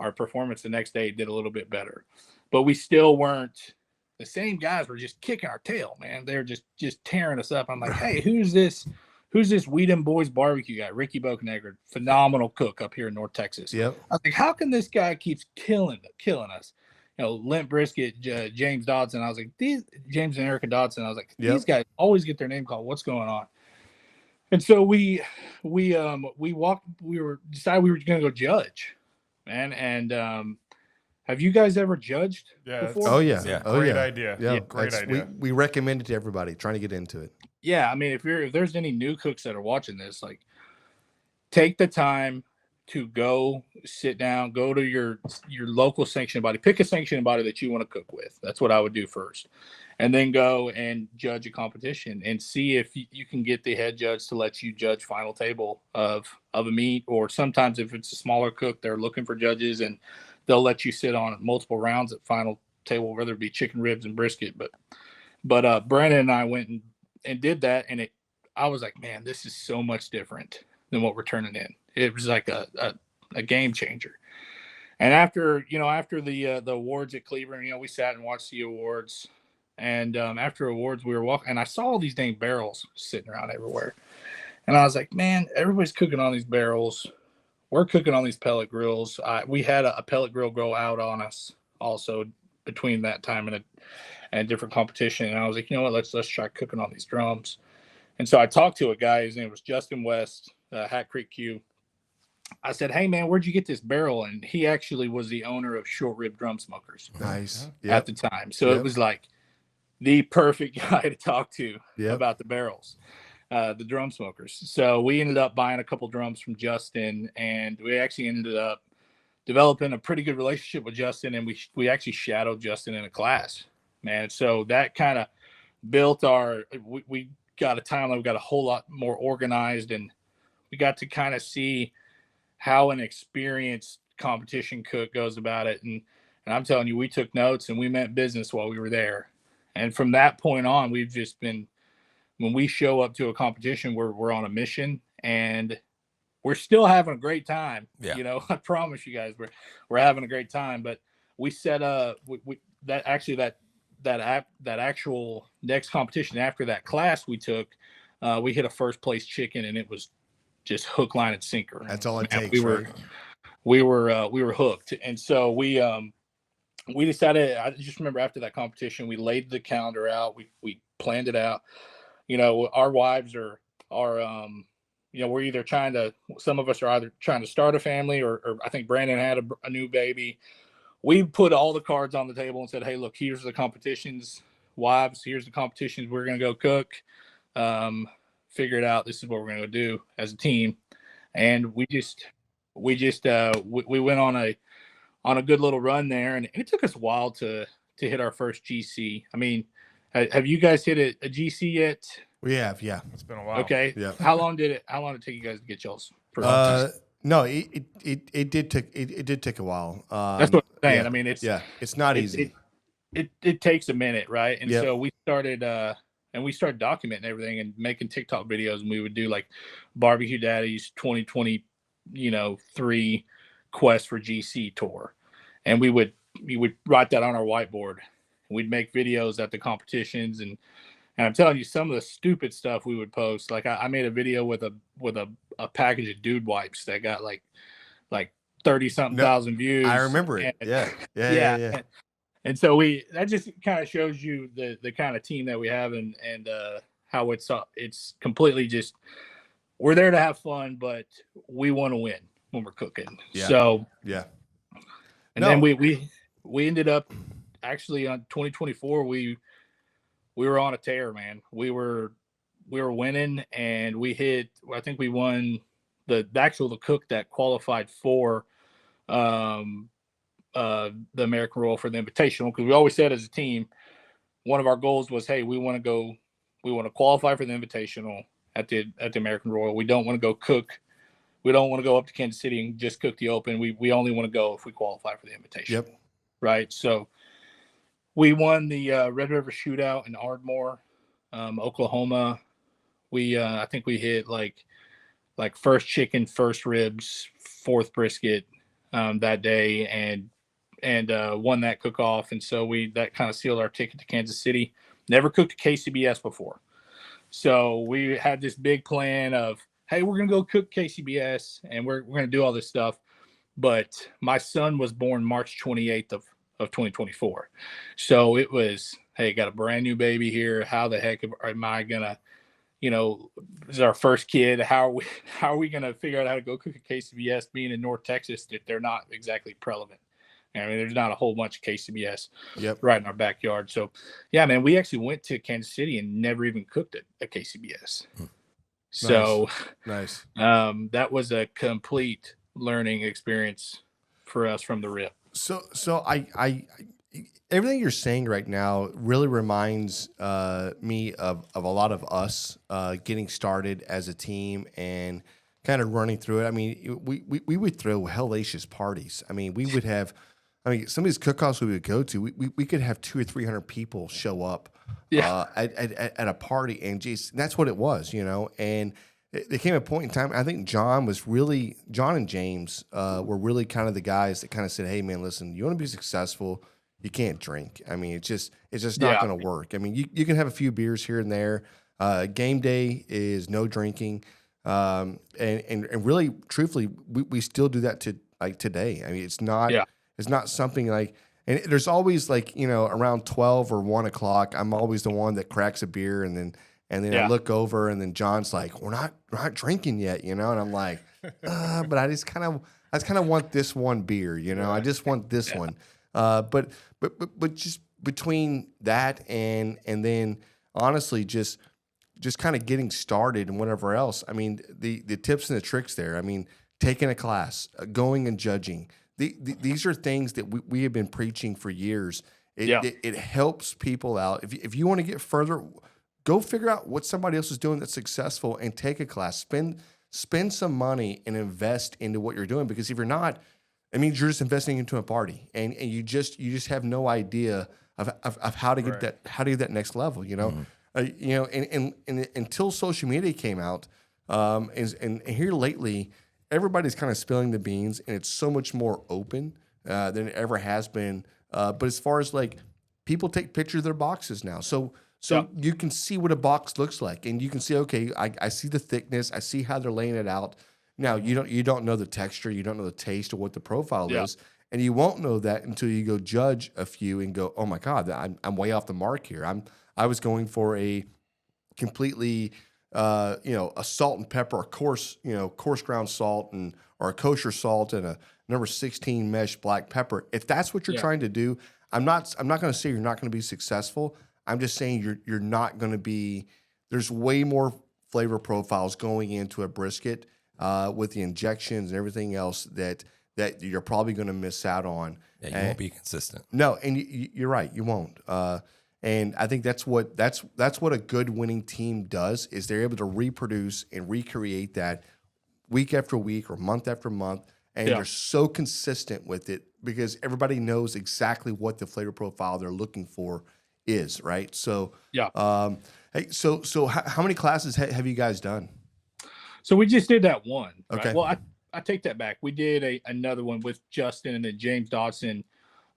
our performance the next day, did a little bit better. But we still weren't the same guys. Were just kicking our tail, man. They're just tearing us up. I'm like, hey, who's this Weedham Boys barbecue guy? Ricky Bokenegger, phenomenal cook up here in North Texas. Yep. I was like, how can this guy keeps killing us? Limp Brisket, James Dodson. I was like, James and Erica Dodson. I was like, these guys always get their name called. What's going on? And so we decided we were going to go judge, man. And have you guys ever judged before? Oh yeah. Yeah. Oh Great yeah. idea. Yeah. Great idea. We recommend it to everybody trying to get into it. Yeah, I mean, if there's any new cooks that are watching this, like, take the time to go sit down, go to your local sanctioning body, pick a sanctioning body that you want to cook with. That's what I would do first. And then go and judge a competition and see if you can get the head judge to let you judge final table of a meat. Or sometimes if it's a smaller cook, they're looking for judges, and they'll let you sit on multiple rounds at final table, whether it be chicken ribs and brisket. But Brandon and I went and did that, and I was like, man, this is so much different than what we're turning in. It was like a game changer. And after the awards at Cleveland, we sat and watched the awards. And after awards, we were walking, and I saw all these dang barrels sitting around everywhere. And I was like, man, everybody's cooking on these barrels. We're cooking on these pellet grills. We had a pellet grill go out on us also between that time and a different competition. And I was like, you know what, let's try cooking on these drums. And so I talked to a guy, his name was Justin West, Hat Creek Q. I said, hey man, where'd you get this barrel? And he actually was the owner of Short Rib Drum Smokers. Nice. At the time. So it was like the perfect guy to talk to about the barrels, the drum smokers. So we ended up buying a couple drums from Justin, and we actually ended up developing a pretty good relationship with Justin, and we actually shadowed Justin in a class, man. So that kind of built we got a timeline, we got a whole lot more organized, and we got to kind of see how an experienced competition cook goes about it. And I'm telling you, we took notes and we meant business while we were there. And from that point on, we've just been, when we show up to a competition, we're on a mission, and we're still having a great time. Yeah. You know, I promise you guys, we're having a great time. But we set that actual next competition after that class we took, we hit a first place chicken, and it was just hook, line, and sinker. That's all it takes. We were hooked. And so we decided, I just remember after that competition, we laid the calendar out. We planned it out. You know, our wives are you know, we're either some of us are either trying to start a family, or I think Brandon had a new baby. We put all the cards on the table and said, hey, look, here's the competitions, wives, here's the competitions we're going to go cook. Figure it out. This is what we're going to do as a team. And we went on a good little run there, and it took us a while to hit our first GC. I mean, have you guys hit a GC yet? We have, yeah. It's been a while. Okay. Yeah. How long did it take you guys to get y'all's first? No, it did take a while. That's what I'm saying. Yeah, I mean, it's not easy. It takes a minute, right? And Yep. so we started documenting everything and making TikTok videos, and we would do like BBQ Daddies 2023 Quest for GC tour, and we would write that on our whiteboard. We'd make videos at the competitions, and I'm telling you, some of the stupid stuff we would post. Like I made a video with a package of dude wipes that got like 30-something thousand views. I remember it. And, Yeah. And so that just kind of shows you the kind of team that we have, and how it's completely just, we're there to have fun, but we want to win when we're cooking. Yeah. So Yeah. And then we ended up actually on 2024, we were on a tear, man. We were winning, and I think we won the cook that qualified for the American Royal for the Invitational, because we always said as a team, one of our goals was, hey, we want to qualify for the Invitational at the American Royal. We don't want to go cook. We don't want to go up to Kansas City and just cook the open. We only want to go if we qualify for the Invitational. Yep. Right. So we won the Red River Shootout in Ardmore, Oklahoma. I think we hit like first chicken, first ribs, fourth brisket that day, and won that cook off. And so that kind of sealed our ticket to Kansas City. Never cooked a KCBS before. So we had this big plan of, hey, we're going to go cook KCBS, and we're going to do all this stuff. But my son was born March 28th of 2024. So it was, hey, got a brand new baby here. How the heck am I going to, this is our first kid. How are we going to figure out how to go cook a KCBS being in North Texas that they're not exactly prevalent? I mean, there's not a whole bunch of KCBS right in our backyard. So, yeah, man, we actually went to Kansas City and never even cooked a KCBS. So nice. That was a complete learning experience for us from the rip. So I everything you're saying right now really reminds me of a lot of us getting started as a team and kind of running through it. I mean, we would throw hellacious parties. I mean, we would have, some of these cook-offs we would go to, we could have 200 or 300 people show up at a party, and geez, that's what it was, and there came a point in time, I think John and James were really kind of the guys that kind of said, hey man, listen, you want to be successful, you can't drink. I mean, it's just not going to work. I mean, you can have a few beers here and there. Game day is no drinking. And really, truthfully, we still do that to like today. I mean, it's not something like, And there's always like, around 12 or 1 o'clock, I'm always the one that cracks a beer, and then I look over, and then John's like, we're not drinking yet, and I'm like, but I just kind of want this one beer, I just want this one. But just between that and then honestly, just kind of getting started and whatever else. I mean, the tips and the tricks there. I mean, taking a class, going and judging. These are things that we have been preaching for years. It helps people out. If you want to get further, go figure out what somebody else is doing that's successful and take a class. Spend some money and invest into what you're doing, because if you're not, it means you're just investing into a party, and you just have no idea of how to get that next level. And until social media came out, and here lately, everybody's kind of spilling the beans, and it's so much more open than it ever has been. But as far as like, people take pictures of their boxes now, so you can see what a box looks like, and you can see, okay, I see the thickness, I see how they're laying it out. Now you don't know the texture, you don't know the taste, or what the profile is, and you won't know that until you go judge a few and go, oh my God, I'm way off the mark here. I was going for a completely a salt and pepper, a coarse ground salt, or a kosher salt, and a number 16 mesh black pepper. If that's what you're trying to do, I'm not going to say you're not going to be successful. I'm just saying you're not going to be. There's way more flavor profiles going into a brisket with the injections and everything else that you're probably going to miss out on. Yeah, you won't be consistent. No, and you're right, you won't. And I think that's what a good winning team does, is they're able to reproduce and recreate that week after week or month after month, and they're so consistent with it because everybody knows exactly what the flavor profile they're looking for is, right? So hey, so how many classes have you guys done? So we just did that one. Right? Okay. Well, I take that back. We did another one with Justin and then James Dodson.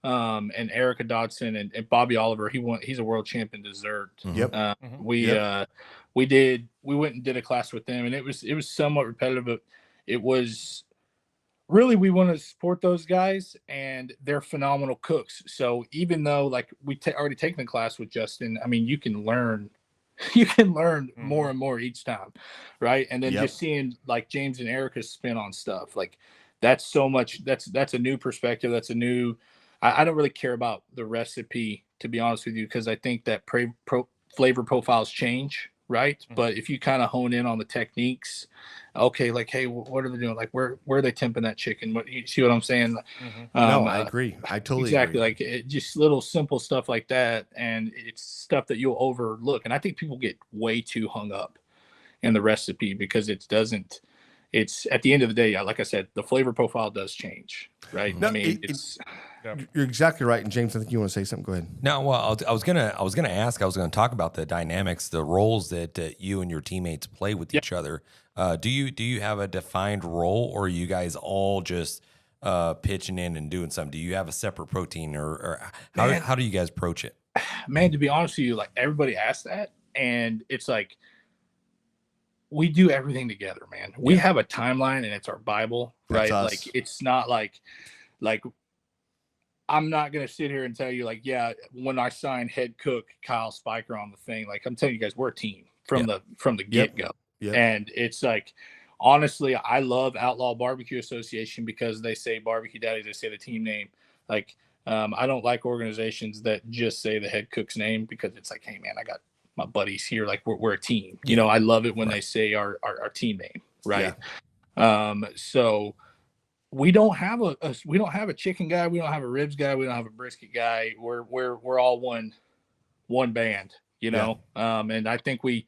And Erica Dodson and Bobby Oliver. He's a world champion dessert. Yep. We went and did a class with them, and it was somewhat repetitive, but it was really, we want to support those guys, and they're phenomenal cooks. So even though like we already taken the class with Justin, I mean, you can learn more and more each time, right? And then just seeing like James and Erica's spin on stuff, like that's so much. That's a new perspective. That's a new. I don't really care about the recipe, to be honest with you, because I think that flavor profiles change, right? But if you kind of hone in on the techniques, okay, like, hey, what are they doing? Like, where are they temping that chicken? You see what I'm saying? No, I agree. I totally agree. Like just little simple stuff like that, and it's stuff that you'll overlook. And I think people get way too hung up in the recipe because it doesn't. It's at the end of the day, like I said, the flavor profile does change, right? No, I mean, you're exactly right. And James, I think you want to say something. Go ahead. No, well, I was gonna talk about the dynamics, the roles that you and your teammates play with each other. Do you have a defined role, or are you guys all just pitching in and doing something? Do you have a separate protein, or how do you guys approach it? Man, to be honest with you, like everybody asks that, and it's like, we do everything together, man. We have a timeline, and it's our Bible, right? Like, it's not like I'm not going to sit here and tell you like, yeah, when I signed head cook Kyle Speicher on the thing, like I'm telling you guys, we're a team from the get go. And it's like, honestly, I love Outlaw Barbecue Association because they say BBQ Daddies, they say the team name. Like, I don't like organizations that just say the head cook's name, because it's like, hey man, I got my buddies here. Like we're a team, you know. I love it when they say our team name. Right. So we don't have a chicken guy. We don't have a ribs guy. We don't have a brisket guy. We're all one band, you know? And I think we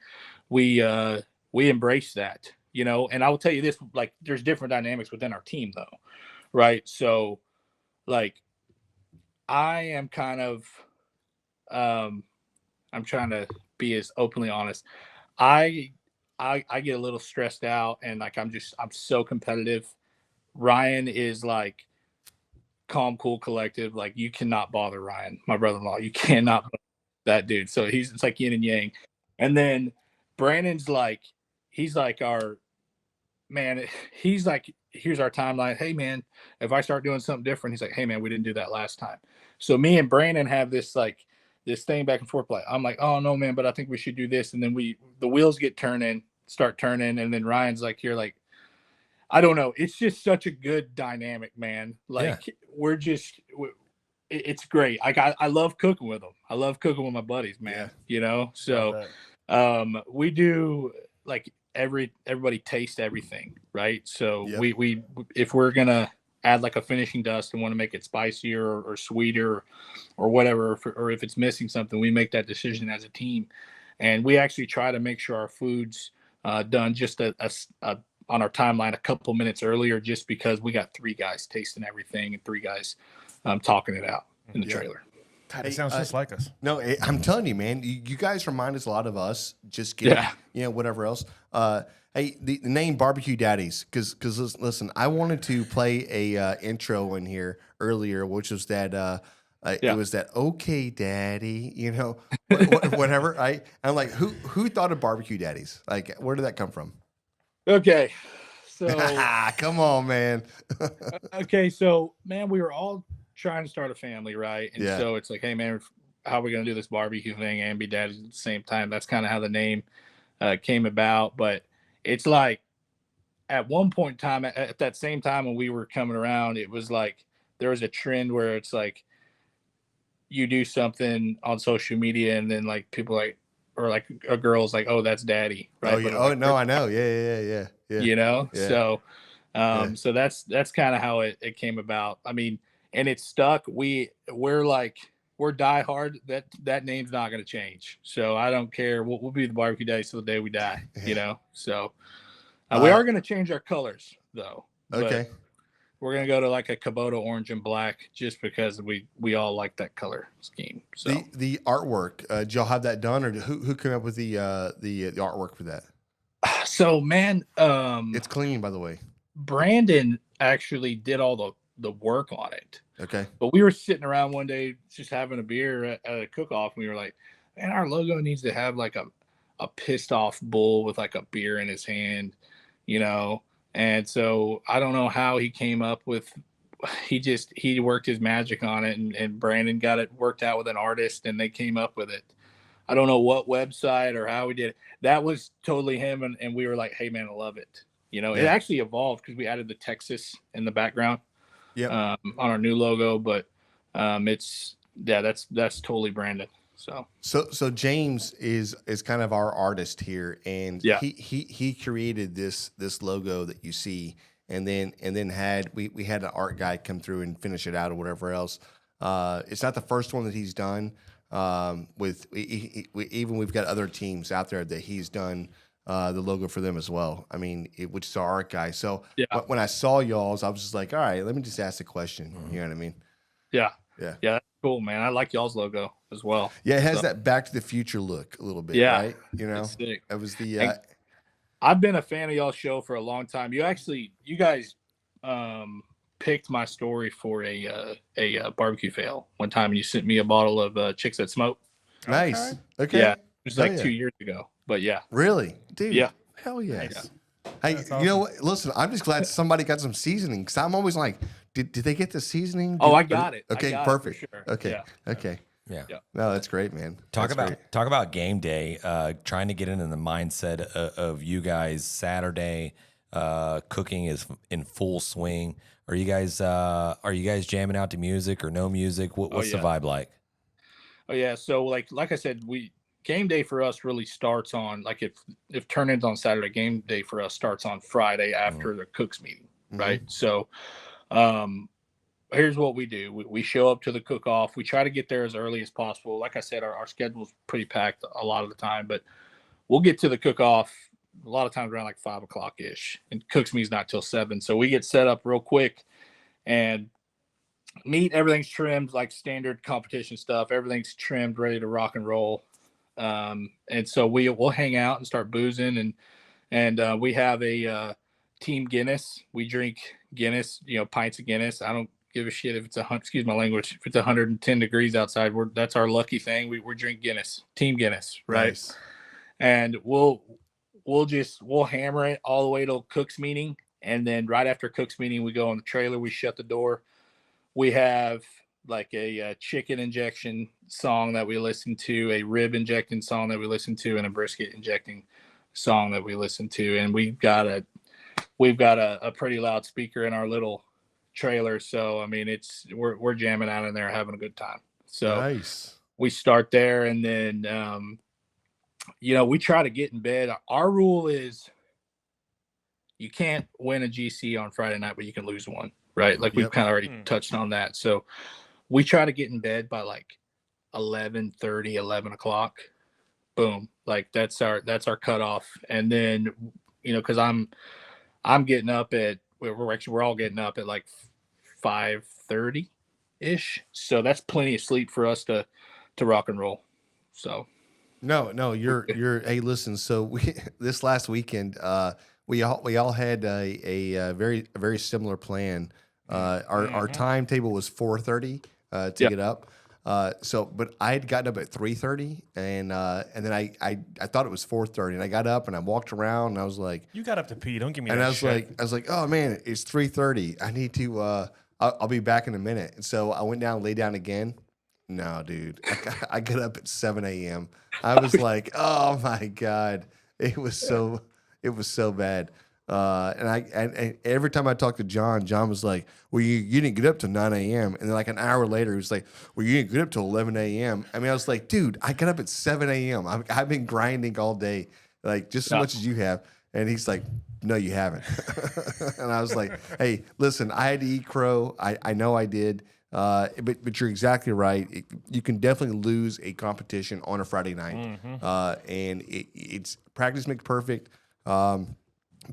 embrace that, you know. And I will tell you this, like there's different dynamics within our team though. Right. So like I am kind of, I'm trying to be as openly honest. I get a little stressed out, and like I'm so competitive. Ryan is like calm, cool, collective. Like you cannot bother Ryan, my brother-in-law. You cannot bother that dude. So it's like yin and yang. And then Brandon's like, he's like our man. He's like here's our timeline. Hey man, if I start doing something different, he's like, hey man, we didn't do that last time. So me and Brandon have this like this thing back and forth. Like I'm like, oh no man, but I think we should do this. And then the wheels start turning, and then Ryan's like, here, like, I don't know. It's just such a good dynamic, man. Like it's great. Like I love cooking with them. I love cooking with my buddies, man. You know, so we do like everybody taste everything, right? So we if we're gonna add like a finishing dust and want to make it spicier or sweeter or whatever, or if it's missing something, we make that decision as a team, and we actually try to make sure our food's done just on our timeline a couple minutes earlier, just because we got 3 guys tasting everything and 3 guys talking it out in the trailer. God, it sounds just like us. No, I'm telling you, man, you guys remind us a lot of us. Just getting, whatever else. Hey, the name BBQ Daddies, because listen, I wanted to play a intro in here earlier, which was that it was that okay, Daddy, you know, whatever. Right? And I'm like, who thought of BBQ Daddies? Like, where did that come from? Okay, so come on, man. Okay, so man, we were all trying to start a family, right? And so it's like, hey man, how are we gonna do this barbecue thing and be daddies at the same time? That's kind of how the name came about. But it's like at one point in time, at that same time when we were coming around, it was like there was a trend where it's like you do something on social media and then like people like, or like a girl's like, oh, that's daddy, right? Oh, yeah. Like, No, I know. Yeah. You know, Yeah. so that's kind of how it came about. I mean, and it's stuck. We're diehard. That name's not going to change. So I don't care. We'll be the BBQ Daddies till the day we die. You know. So we are going to change our colors though. Okay. We're going to go to like a Kubota orange and black, just because we all like that color scheme. So the artwork, did y'all have that done, or who came up with the artwork for that? So man, it's clean, by the way. Brandon actually did all the work on it. Okay. But we were sitting around one day just having a beer at a cook-off, and we were like, man, our logo needs to have like a pissed off bull with like a beer in his hand, you know? And so I don't know how he came up with, he worked his magic on it, and Brandon got it worked out with an artist, and they came up with it. I don't know what website or how we did it. That was totally him. And we were like, hey man, I love it. You know, it actually evolved because we added the Texas in the background. On our new logo, but that's totally branded. So James is kind of our artist here, and he created this logo that you see, and then we had an art guy come through and finish it out or whatever else. It's not the first one that he's done. We've got other teams out there that he's done the logo for them as well. I mean, which is our art guy. So when I saw y'all's, I was just like, all right, let me just ask the question. You know what I mean? Yeah. That's cool, man. I like y'all's logo as well. Yeah, it has that Back to the Future look a little bit, right? You know, it was the. I've been a fan of y'all's show for a long time. You guys picked my story for a barbecue fail one time, and you sent me a bottle of Chicks That Smoke. Nice. Okay. Yeah, it was like 2 years ago. But yeah. Really? Dude. Yeah. Hell yes. Hey, you know what? Listen, I'm just glad somebody got some seasoning, because I'm always like, did they get the seasoning? I got it. Okay, perfect. Sure. Okay. Okay. Yeah. No, that's great, man. Talk about game day. Trying to get into the mindset of you guys. Saturday, cooking is in full swing. Are you guys jamming out to music or no music? What's the vibe like? Oh yeah. So like I said, game day for us really starts on, like, if turn-ins on Saturday, game day for us starts on Friday after the cooks meeting, right? So here's what we do. We show up to the cook-off. We try to get there as early as possible. Like I said, our schedule's pretty packed a lot of the time, but we'll get to the cook-off a lot of times around like 5 o'clock-ish, and cooks meeting's not till 7. So we get set up real quick, and meat, everything's trimmed like standard competition stuff. Everything's trimmed, ready to rock and roll. And so we'll hang out and start boozing, and we have a team Guinness. We drink Guinness, pints of Guinness. I don't give a shit if it's excuse my language, if it's 110 degrees outside. That's our lucky thing. We drink Guinness, team Guinness, right? Nice. And we'll hammer it all the way till cooks meeting, And then right after cook's meeting, we go on the trailer, we shut the door. We have like a chicken injection song that we listen to, a rib injecting song that we listen to, and a brisket injecting song that we listen to. And we've got a pretty loud speaker in our little trailer. So, I mean, we're jamming out in there, having a good time. So Nice. we start there, and then, we try to get in bed. Our rule is you can't win a GC on Friday night, but you can lose one, right? Like we've kind of already touched on that. So we try to get in bed by like 11:30, 11 o'clock. Boom. Like that's our cutoff. And then, cause I'm getting up we're all getting up at like 5:30 ish. So that's plenty of sleep for us to rock and roll. So No, you're hey, listen, so this last weekend, we all had a very similar plan. Our timetable was 4:30 to get up. But I had gotten up at 3:30, and then I thought it was 4:30, and I got up and I walked around and I was like, You got up to pee. Don't give me and that I was shit. like, oh man, it's 3:30. I need to. I'll be back in a minute. And so I went down, lay down again. No, dude, I got up at 7 a.m. I was like, oh my god, it was so bad. And every time I talked to John was like, well, you didn't get up till 9 a.m. And then like an hour later, he was like, well, you didn't get up till 11 a.m. I mean, I was like, dude, I got up at 7 a.m. I've been grinding all day, like just as much as you have. And he's like, no, you haven't. And I was like, hey, listen, I had to eat crow. I know I did. But you're exactly right. You can definitely lose a competition on a Friday night. And it's practice makes perfect.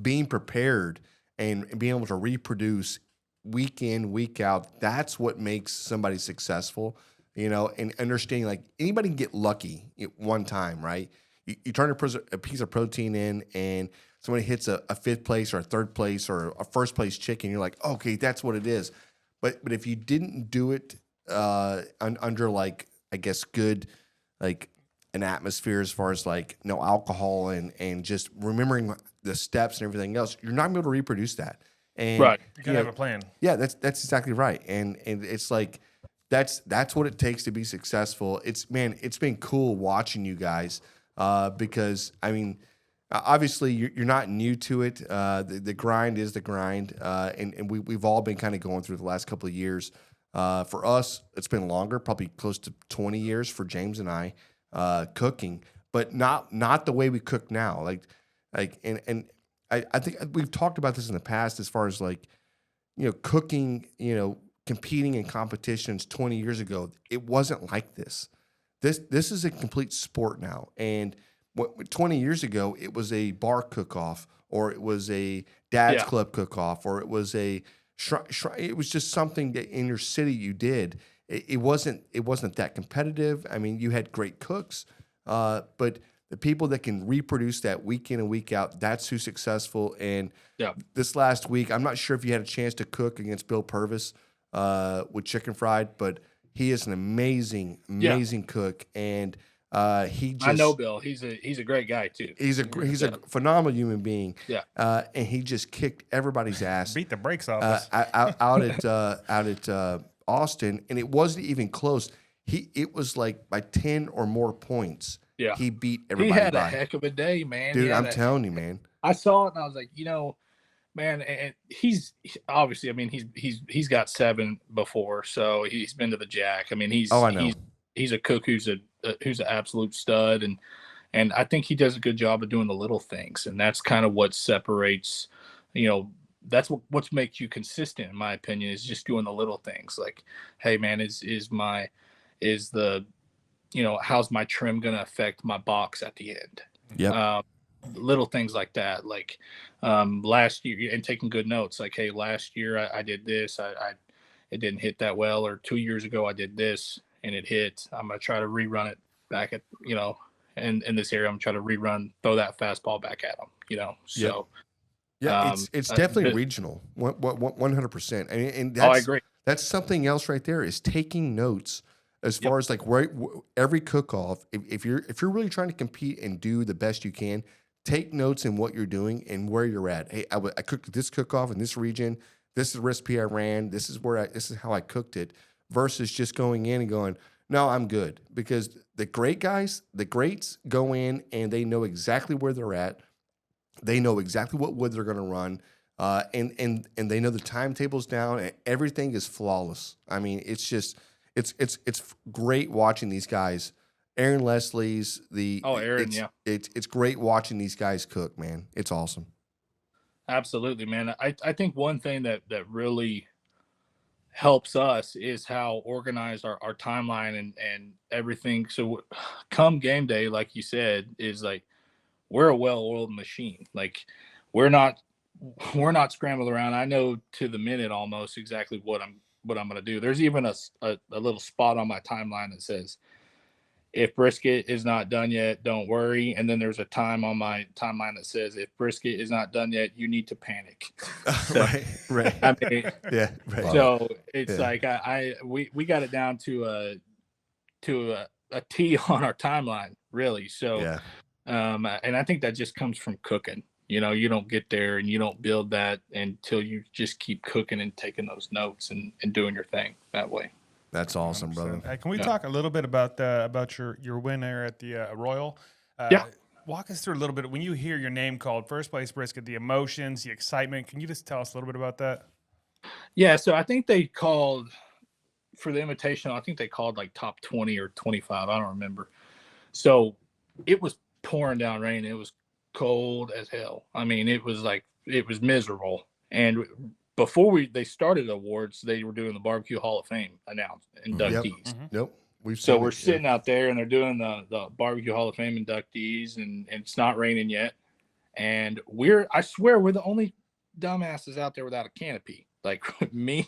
Being prepared and being able to reproduce week in, week out, that's what makes somebody successful, and understanding like anybody can get lucky at one time, right? You turn a piece of protein in and somebody hits a fifth place or a third place or a first place chicken. You're like, okay, that's what it is. But if you didn't do it under like, I guess, good, like an atmosphere as far as like no alcohol and just remembering the steps and everything else, you're not going to be able to reproduce that. And right. You gotta have a plan. Yeah, that's exactly right. And it's like that's what it takes to be successful. It's been cool watching you guys because I mean, obviously you're not new to it. The grind is the grind, and we've all been kind of going through the last couple of years. For us, it's been longer, probably close to 20 years for James and I cooking, but not the way we cook now. And I think we've talked about this in the past as far as like, cooking, competing in competitions 20 years ago. It wasn't like this. This is a complete sport now. And 20 years ago, it was a bar cook-off, or it was a dad's club cook-off, or it was it was just something that in your city you did. It wasn't that competitive. I mean, you had great cooks, but the people that can reproduce that week in and week out, that's who's successful. And this last week, I'm not sure if you had a chance to cook against Bill Purvis with Chicken Fried, but he is an amazing cook. And I know Bill. He's a great guy too. He's a phenomenal human being. Yeah. And he just kicked everybody's ass. Beat the brakes off us. out at Austin, and it wasn't even close. It was like by 10 or more points. Yeah. He beat everybody. He had a heck of a day, man. Dude, I'm telling you, man. I saw it and I was like, man, and he's obviously, I mean, he's got 7 before, so he's been to the Jack. I mean, he's a cook who's an absolute stud, and I think he does a good job of doing the little things, and that's kind of what separates, that's what makes you consistent, in my opinion, is just doing the little things. Like, hey man, how's my trim going to affect my box at the end? Yeah. Little things like that. Like last year, and taking good notes. Like, hey, last year I did this. It didn't hit that well. Or 2 years ago I did this and it hit. I'm going to try to rerun it back at, in this area. I'm trying to throw that fastball back at them, so. Yeah, it's definitely regional, 100%. And I agree. That's something else right there, is taking notes as far as like every cook-off. If you're really trying to compete and do the best you can, take notes in what you're doing and where you're at. Hey, I cooked this cook-off in this region. This is the recipe I ran. This is how I cooked it, versus just going in and going, no, I'm good. Because the greats go in and they know exactly where they're at. They know exactly what wood they're going to run. And they know the timetables down, and everything is flawless. I mean, it's just, it's great watching these guys. Aaron Leslie's Aaron, yeah. It's great watching these guys cook, man. It's awesome. Absolutely, man. I think one thing that really helps us is how organized our timeline and everything. So come game day, like you said, is like, we're a well-oiled machine. Like we're not scrambling around. I know to the minute almost exactly what I'm going to do. There's even a little spot on my timeline that says, if brisket is not done yet, don't worry. And then there's a time on my timeline that says, if brisket is not done yet, you need to panic. So, right. I mean, Yeah, right. So it's like we got it down to a T on our timeline, really. So, yeah. And I think that just comes from cooking. You know, you don't get there and you don't build that until you just keep cooking and taking those notes and doing your thing that way. That's awesome, 100%. brother. Can we talk a little bit about your win there at the Royal? Yeah. Walk us through a little bit. When you hear your name called, first place brisket, the emotions, the excitement. Can you just tell us a little bit about that? Yeah. So I think they called for the invitation. I think they called like top 20 or 25. I don't remember. So it was pouring down rain. It was cold as hell. I mean, it was miserable. And before they started awards, they were doing the Barbecue Hall of Fame inductees. Yep. We're sitting out there and they're doing the Barbecue Hall of Fame inductees, and it's not raining yet. And I swear we're the only dumbasses out there without a canopy. Like me,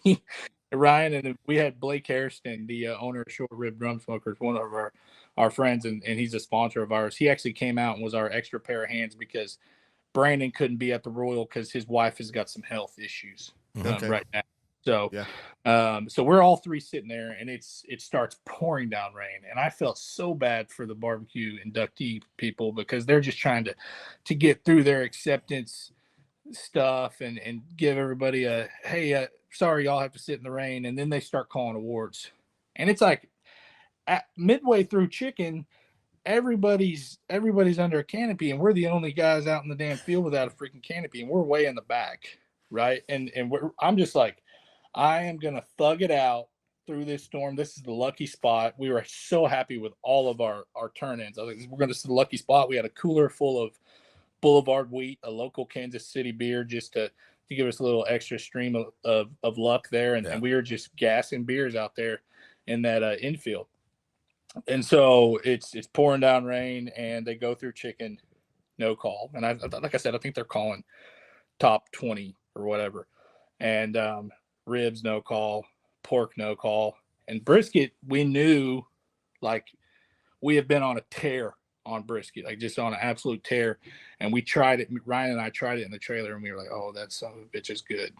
Ryan, and we had Blake Harrison, the owner of Short Rib Drum Smokers, one of our friends, and he's a sponsor of ours. He actually came out and was our extra pair of hands because Brandon couldn't be at the Royal because his wife has got some health issues right now. So, so we're all three sitting there, and it starts pouring down rain, and I felt so bad for the barbecue inductee people because they're just trying to get through their acceptance stuff and give everybody a, hey, sorry, y'all have to sit in the rain, and then they start calling awards, and it's like midway through chicken. Everybody's under a canopy, and we're the only guys out in the damn field without a freaking canopy, and we're way in the back, right? And I'm just like, I am gonna thug it out through this storm. This is the lucky spot. We were so happy with all of our turn-ins. I was like, we're gonna see the lucky spot. We had a cooler full of Boulevard Wheat, a local Kansas City beer, just to give us a little extra stream of luck there, and we were just gassing beers out there in that infield. And so it's pouring down rain, and they go through chicken, no call. And like I said, I think they're calling top 20 or whatever. And ribs, no call. Pork, no call. And brisket, we knew, like, we have been on a tear on brisket, like just on an absolute tear. And we tried it. Ryan and I tried it in the trailer, and we were like, oh, that son of a bitch is good.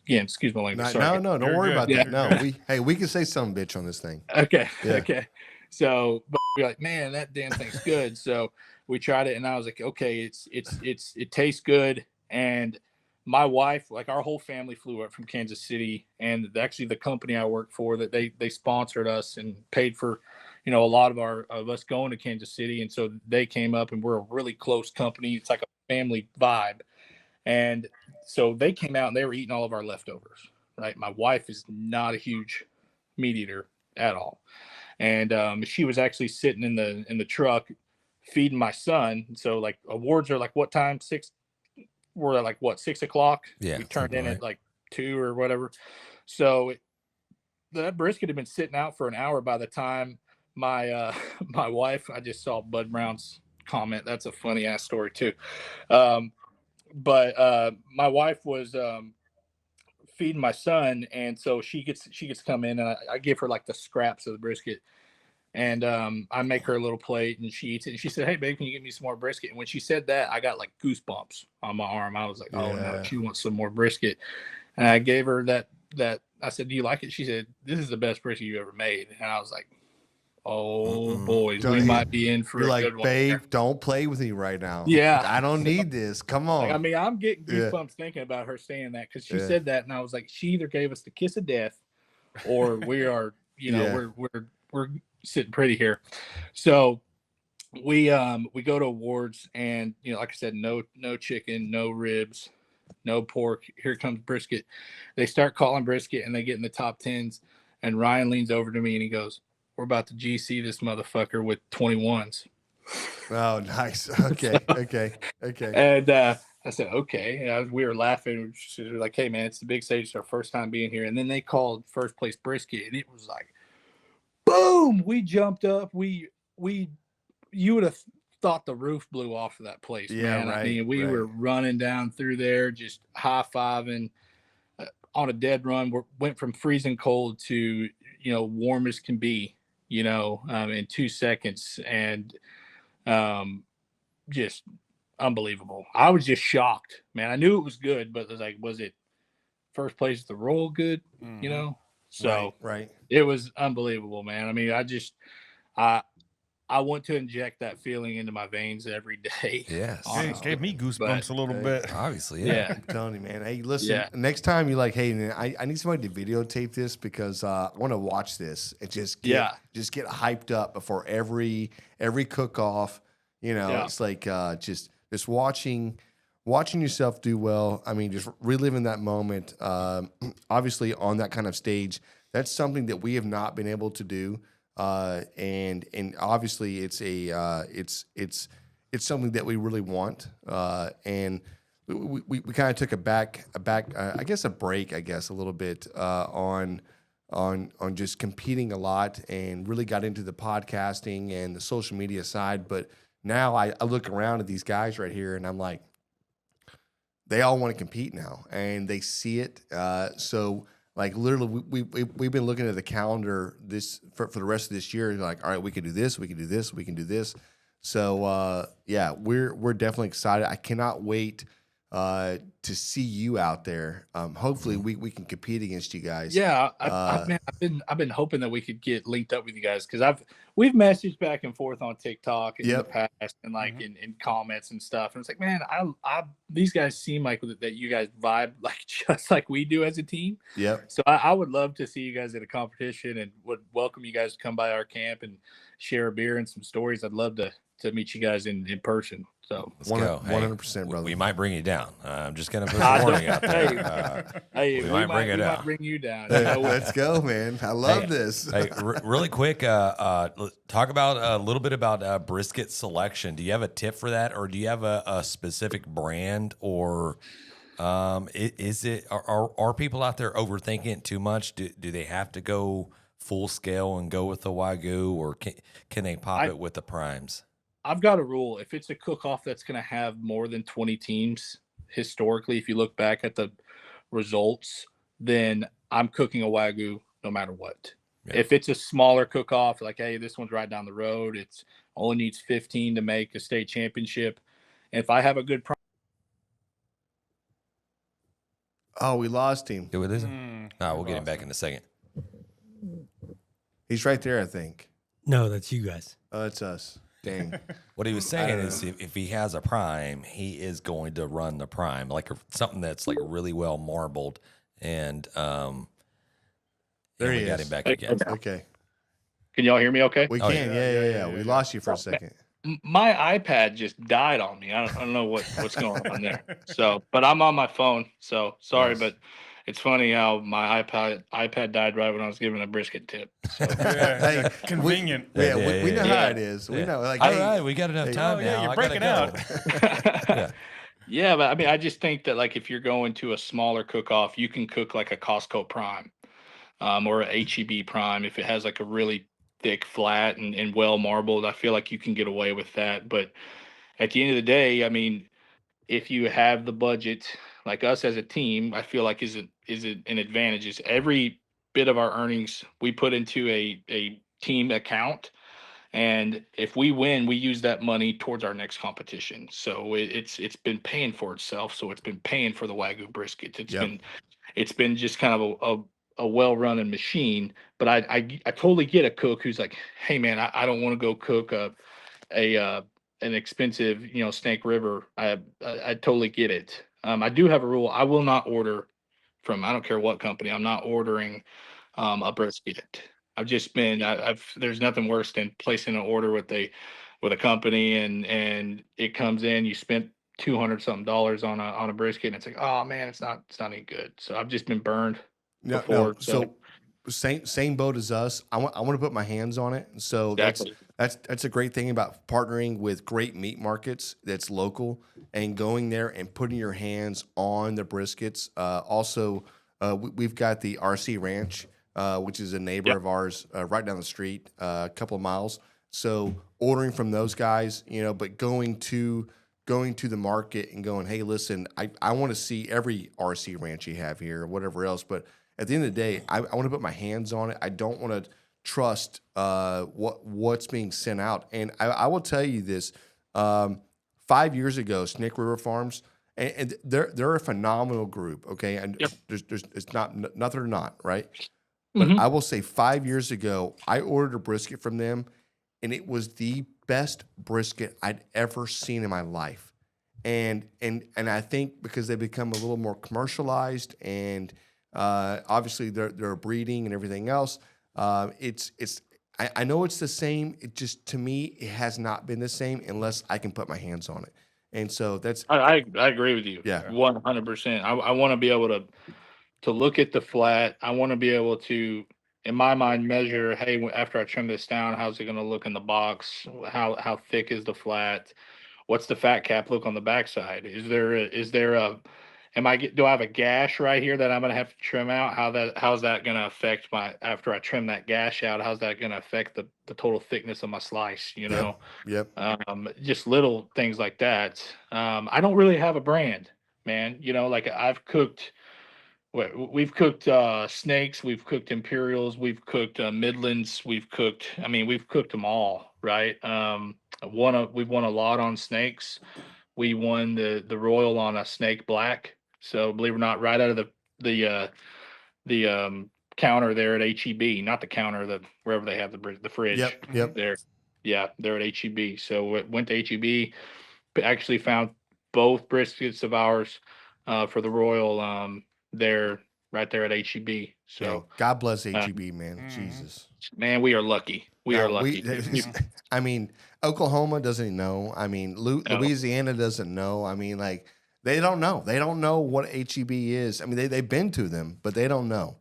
Again, excuse my language. No, don't worry about that. No, we can say some bitch on this thing. Okay. Yeah. Okay. So, but we're like, man, that damn thing's good. So we tried it, and I was like, okay, it tastes good. And my wife, like our whole family, flew up from Kansas City, and actually the company I work for, that they sponsored us and paid for, a lot of us going to Kansas City, and so they came up, and we're a really close company. It's like a family vibe, and so they came out and they were eating all of our leftovers. Right, my wife is not a huge meat eater at all. And she was actually sitting in the truck feeding my son. So like awards are like what time? 6? We're at like what, 6 o'clock? Yeah. We turned in at like 2 or whatever. So that brisket had been sitting out for an hour by the time my my wife, I just saw Bud Brown's comment. That's a funny ass story too. But my wife was feeding my son, and so she gets to come in, and I give her like the scraps of the brisket, and I make her a little plate, and she eats it, and she said, hey babe, can you get me some more brisket? And when she said that, I got like goosebumps on my arm. I was like, oh no, she wants some more brisket. And I gave her that I said, do you like it? She said, this is the best brisket you ever made. And I was like, Oh, Mm-mm. boys, Don't we you- might be in for You're a like, good one. babe, don't play with me right now. Yeah. I don't need this. Come on. Like, I mean, I'm getting Yeah. goosebumps thinking about her saying that because she Yeah. said that, and I was like, she either gave us the kiss of death, or we are, Yeah. we're sitting pretty here. So we go to awards, and like I said, no chicken, no ribs, no pork. Here comes brisket. They start calling brisket, and they get in the top 10s. And Ryan leans over to me and he goes, "We're about to GC this motherfucker with 21s." Oh, nice. Okay. Okay. Okay. And I said, okay. And we were laughing. She was like, "Hey, man, it's the big stage. It's our first time being here." And then they called first place brisket, and it was like, boom! We jumped up. You would have thought the roof blew off of that place, Yeah, man. I right, mean, we were running down through there, just high-fiving on a dead run. We went from freezing cold to, warm as can be, in 2 seconds. And just unbelievable. I was just shocked, man. I knew it was good, but it was like, was it first place at the roll good? So right. it was unbelievable, man. I mean, I want to inject that feeling into my veins every day. Yes. It gave me goosebumps a little bit. Obviously, Yeah. I'm telling you, man. Hey, listen. Yeah. Next time you're like, hey, man, I need somebody to videotape this because I want to watch this and just get hyped up before every cook off. It's like just watching yourself do well. I mean, just reliving that moment. Obviously, on that kind of stage, that's something that we have not been able to do. And obviously it's it's something that we really want. And we kind of took a break, a little bit, on just competing a lot and really got into the podcasting and the social media side. But now I look around at these guys right here and I'm like, they all want to compete now and they see it. So like literally, we've been looking at the calendar for the rest of this year. Like, all right, we can do this, we can do this, we can do this. So we're definitely excited. I cannot wait to see you out there. Hopefully, we can compete against you guys. Yeah, I've been hoping that we could get linked up with you guys because we've messaged back and forth on TikTok in the past and like in comments and stuff. And it's like, man, these guys seem like that you guys vibe like just like we do as a team. Yep. So I would love to see you guys at a competition and would welcome you guys to come by our camp and share a beer and some stories. I'd love to meet you guys in person. So let's go. 100%, brother. We might bring you down. I'm just gonna put a warning out there. Hey, we might bring you down. Let's go, man. I love this. Hey, really quick, talk about a little bit about brisket selection. Do you have a tip for that, or do you have a specific brand, or is it are people out there overthinking it too much? Do they have to go full scale and go with the Wagyu, or can they pop it with the primes? I've got a rule. If it's a cook-off that's going to have more than 20 teams, historically, if you look back at the results, then I'm cooking a Wagyu no matter what. Yeah. If it's a smaller cook-off, like, hey, this one's right down the road, it's only needs 15 to make a state championship. And if I have a good prime. Oh, we lost him. Do it, is it? We'll get him back in a second. He's right there, I think. No, that's you guys. Oh, that's us. Dang. What he was saying is if he has a prime, he is going to run the prime, like something that's like really well marbled. And there he got is. him back again. Okay. Can y'all hear me okay? We can. Yeah. We lost you for a second. My iPad just died on me. I don't know what's going on there. So, but I'm on my phone. So sorry, but it's funny how my iPad died right when I was giving a brisket tip. So. Hey, convenient. We know how it is. We know. Like, all right, we got enough time now. You're breaking out. Yeah, but I mean, I just think that like if you're going to a smaller cook-off, you can cook like a Costco prime, or a HEB prime if it has like a really thick, flat, and well marbled. I feel like you can get away with that. But at the end of the day, I mean, if you have the budget, like us as a team, I feel like is an advantage. Is every bit of our earnings we put into a team account, and if we win, we use that money towards our next competition. So it's been paying for itself. So it's been paying for the Wagyu brisket. It's been just kind of a well-running machine. But I totally get a cook who's like, hey man, I don't want to go cook an expensive, Snake River. I totally get it. I do have a rule. I will not order from, I don't care what company. I'm not ordering a brisket. I've just been, I've there's nothing worse than placing an order with a company, and it comes in, you spent 200 something dollars on a brisket, and it's like, oh man, it's not any good. So I've just been burned before. So same boat as us. I want to put my hands on it. So Exactly. that's a great thing about partnering with great meat markets that's local and going there and putting your hands on the briskets. Also, we've got the RC Ranch, which is a neighbor of ours right down the street, a couple of miles. So ordering from those guys, but going to the market and going, hey, listen, I want to see every RC Ranch you have here or whatever else. But at the end of the day, I want to put my hands on it. I don't want to trust what's being sent out. And I will tell you this, 5 years ago, Snake River Farms, and they're a phenomenal group, okay? And there's it's not nothing or not, right? But I will say 5 years ago, I ordered a brisket from them, and it was the best brisket I'd ever seen in my life. And I think because they become a little more commercialized, and obviously they're breeding and everything else, I know it's the same. It just, to me, it has not been the same unless I can put my hands on it. And so that's I agree with you. Yeah. 100%. I want to be able to look at the flat. I want to be able to, in my mind, measure, hey, after I trim this down, how's it going to look in the box? How thick is the flat? What's the fat cap look on the backside? Do I have a gash right here that I'm going to have to trim out? How's that going to affect after I trim that gash out, how's that going to affect the total thickness of my slice, Yep. just little things like that. I don't really have a brand, man. Like we've cooked snakes, we've cooked imperials, we've cooked midlands, we've cooked them all, right? We've won a lot on snakes. We won the Royal on a snake black. So believe it or not, right out of the counter there at HEB, not the counter, wherever they have the fridge. Yep. There, yeah, they're at HEB. So it went to HEB. Actually found both briskets of ours for the Royal. They're right there at HEB. So God bless HEB, man. Jesus. man, we are lucky. We are lucky. I mean, Oklahoma doesn't know. I mean, Louisiana doesn't know. I mean, like, they don't know. They don't know what HEB is. I mean, they've been to them, but they don't know.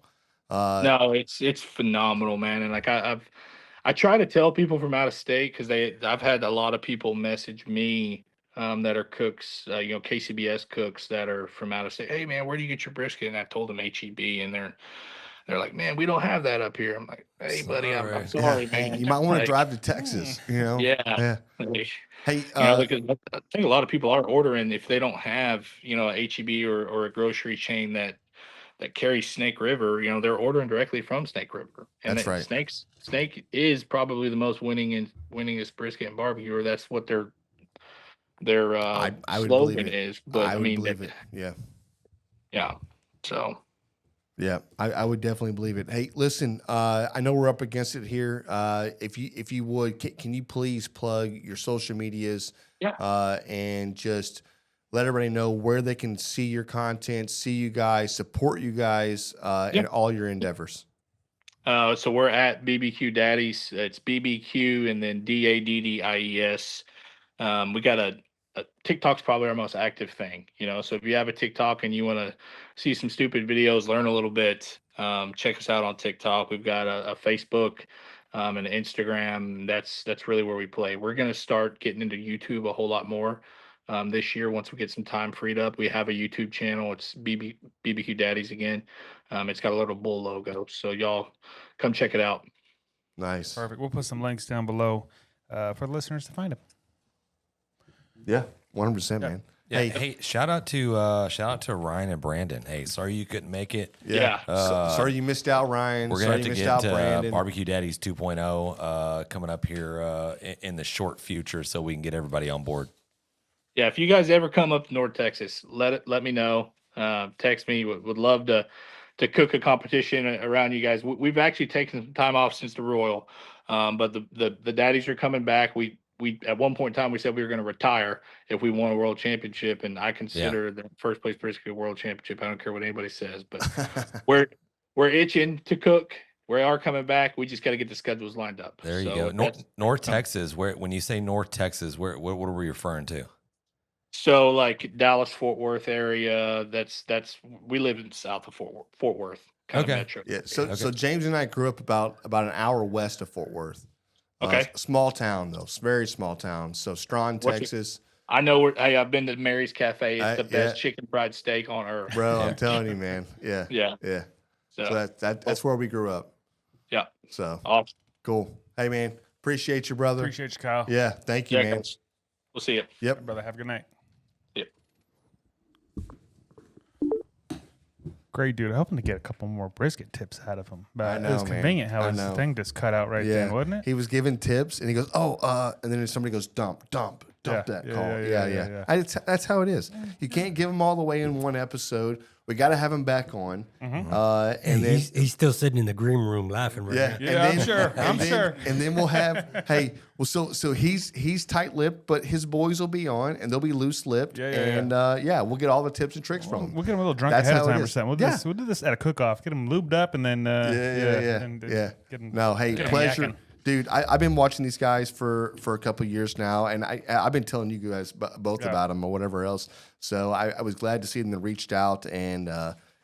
No, it's phenomenal, man. And like I try to tell people from out of state, because I've had a lot of people message me that are cooks, KCBS cooks that are from out of state. Hey man, where do you get your brisket? And I told them HEB, and they're like, man, we don't have that up here. I'm like, hey buddy, I'm sorry, man. You might want to drive to Texas, Yeah. Hey, because I think a lot of people are ordering if they don't have, a HEB or a grocery chain that carries Snake River, they're ordering directly from Snake River. And that's right. Snake is probably the most winningest brisket and barbecue, or that's what their I would slogan believe it. is. But I would believe it. Yeah. So yeah, I would definitely believe it. Hey, listen, I know we're up against it here. If you would, can you please plug your social medias? Yeah. And just let everybody know where they can see your content, see you guys, support you guys, in all your endeavors. So we're at BBQ Daddies. It's BBQ and then DADDIES. We got a TikTok's probably our most active thing, so if you have a TikTok and you want to see some stupid videos, learn a little bit, check us out on TikTok. We've got a Facebook, and an Instagram. That's really where we play. We're going to start getting into YouTube a whole lot more this year. Once we get some time freed up, we have a YouTube channel. It's BBQ Daddies again. It's got a little bull logo, so y'all come check it out. Nice. Perfect. We'll put some links down below for the listeners to find them. Yeah, 100%, man. Yeah. Hey, shout out to Ryan and Brandon. Hey, sorry you couldn't make it. Yeah. Sorry you missed out, Ryan. We're gonna Sorry have you to missed out, get Brandon. Barbecue Daddies 2.0 coming up here in the short future, so we can get everybody on board. Yeah, if you guys ever come up to North Texas, let me know. Text me. Would love to cook a competition around you guys. We've actually taken some time off since the Royal, but the Daddies are coming back. We at one point in time we said we were going to retire if we won a world championship, and I consider the first place brisket a world championship. I don't care what anybody says, but we're itching to cook. We are coming back. We just got to get the schedules lined up. There you go. North Texas. When you say North Texas, what are we referring to? So like Dallas, Fort Worth area. That's we live in south of Fort Worth. Kind of metro. Yeah. So James and I grew up about an hour west of Fort Worth. Okay. Small town though, very small town. So Strawn, Texas. I know I've been to Mary's Cafe. It's the best chicken fried steak on earth. Bro, I'm telling you, man. Yeah. Yeah. So that's where we grew up. Yeah. So awesome. Cool. Hey man, appreciate you, brother. Appreciate you, Kyle. Yeah, thank you, man. Guys. We'll see you. Yep. Brother, have a good night. Yep. Great dude. Hoping to get a couple more brisket tips out of him. But I know, it was man. convenient how I his know. thing just cut out right then, wasn't it? He was giving tips, and he goes, and then somebody goes, dump that call. Yeah. That's how it is. You can't give them all the way in one episode. We got to have him back on. And then he's still sitting in the green room laughing right now. Yeah, I'm sure. I'm sure. And then we'll have, so he's tight-lipped, but his boys will be on, and they'll be loose-lipped. We'll get all the tips and tricks from them. We'll get him a little drunk That's ahead of how it time or is. something. We'll do this at a cook-off. Get him lubed up, and then No, hey, get him pleasure. yakking. Dude, I've been watching these guys for a couple of years now, and I've been telling you guys both about them or whatever else. So I was glad to see them that reached out, and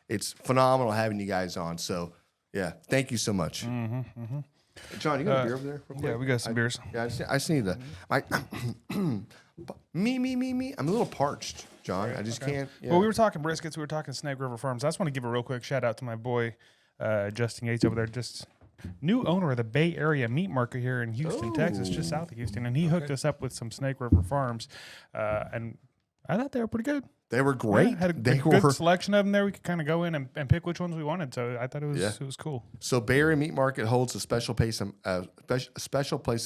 it's phenomenal having you guys on. So, yeah, thank you so much. John, you got a beer over there? Real quick? Yeah, we got some beers. Yeah, I just need to. Me. I'm a little parched, John. I just can't. Yeah. Well, we were talking briskets. We were talking Snake River Farms. I just want to give a real quick shout out to my boy, Justin Yates over there. Just new owner of the Bay Area Meat Market here in Houston, Texas, just south of Houston. And he hooked us up with some Snake River Farms. And I thought they were pretty good. They were great. Yeah, had a good selection of them there. We could kind of go in and pick which ones we wanted. So I thought it was cool. So Bay Area Meat Market holds a special place in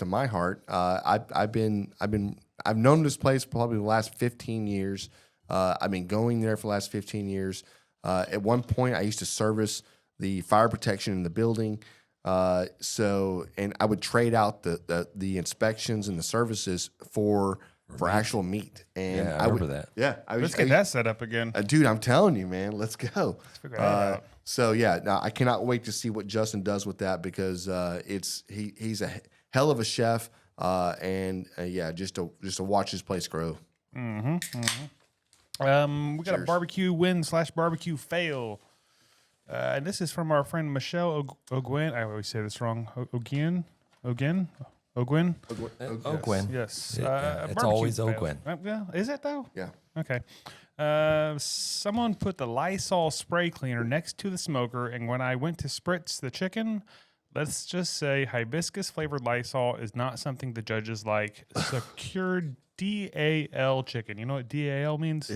my heart. I've known this place probably the last 15 years. I've been going there for the last 15 years. At one point, I used to service the fire protection in the building. And I would trade out the inspections and the services for actual meat. And I remember that. Yeah. Let's get that set up again. Dude, I'm telling you, man, let's go. Let's figure that out. So now I cannot wait to see what Justin does with that because he's a hell of a chef. Just to watch his place grow. We got a barbecue win / barbecue fail. And this is from our friend Michelle Ogwen. I always say this wrong. Ogwen. Yes. It's always Ogwen. Yeah, is it though? Yeah. Okay. Someone put the Lysol spray cleaner next to the smoker, and when I went to spritz the chicken, let's just say hibiscus flavored Lysol is not something the judges like. Secured DAL chicken. You know what DAL means?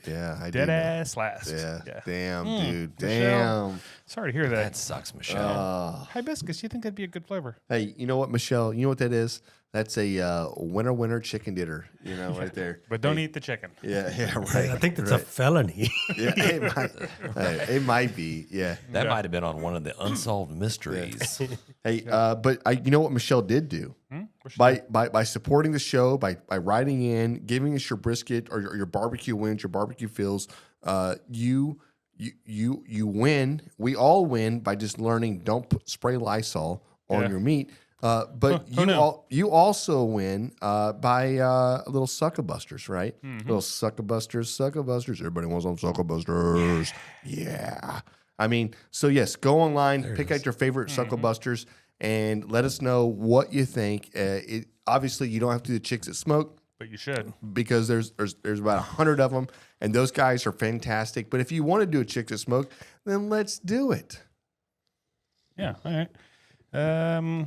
Yeah, I do. Dead ass last. Yeah. Damn, dude. Michelle. Damn. Sorry to hear that. That sucks, Michelle. Hibiscus, you think that'd be a good flavor? Hey, you know what, Michelle? You know what that is? That's a winner chicken dinner, right there. But don't eat the chicken. Yeah, right. I think that's a felony. Yeah, it might be. Yeah. That might have been on one of the unsolved mysteries. Hey, but you know what Michelle did do? By supporting the show, by writing in, giving us your brisket or your barbecue wins, your barbecue fills, you win. We all win by just learning. Don't spray Lysol on your meat. But you also win by a little SUCKLEBUSTERS, right? Little SUCKLEBUSTERS. Everybody wants some SUCKLEBUSTERS. Yeah. I mean, so yes, go online, pick out your favorite SUCKLEBUSTERS, and let us know what you think. Obviously, you don't have to do the chicks that smoke, but you should, because there's about 100 of them, and those guys are fantastic. But if you want to do a chicks that smoke, then let's do it. Yeah. All right.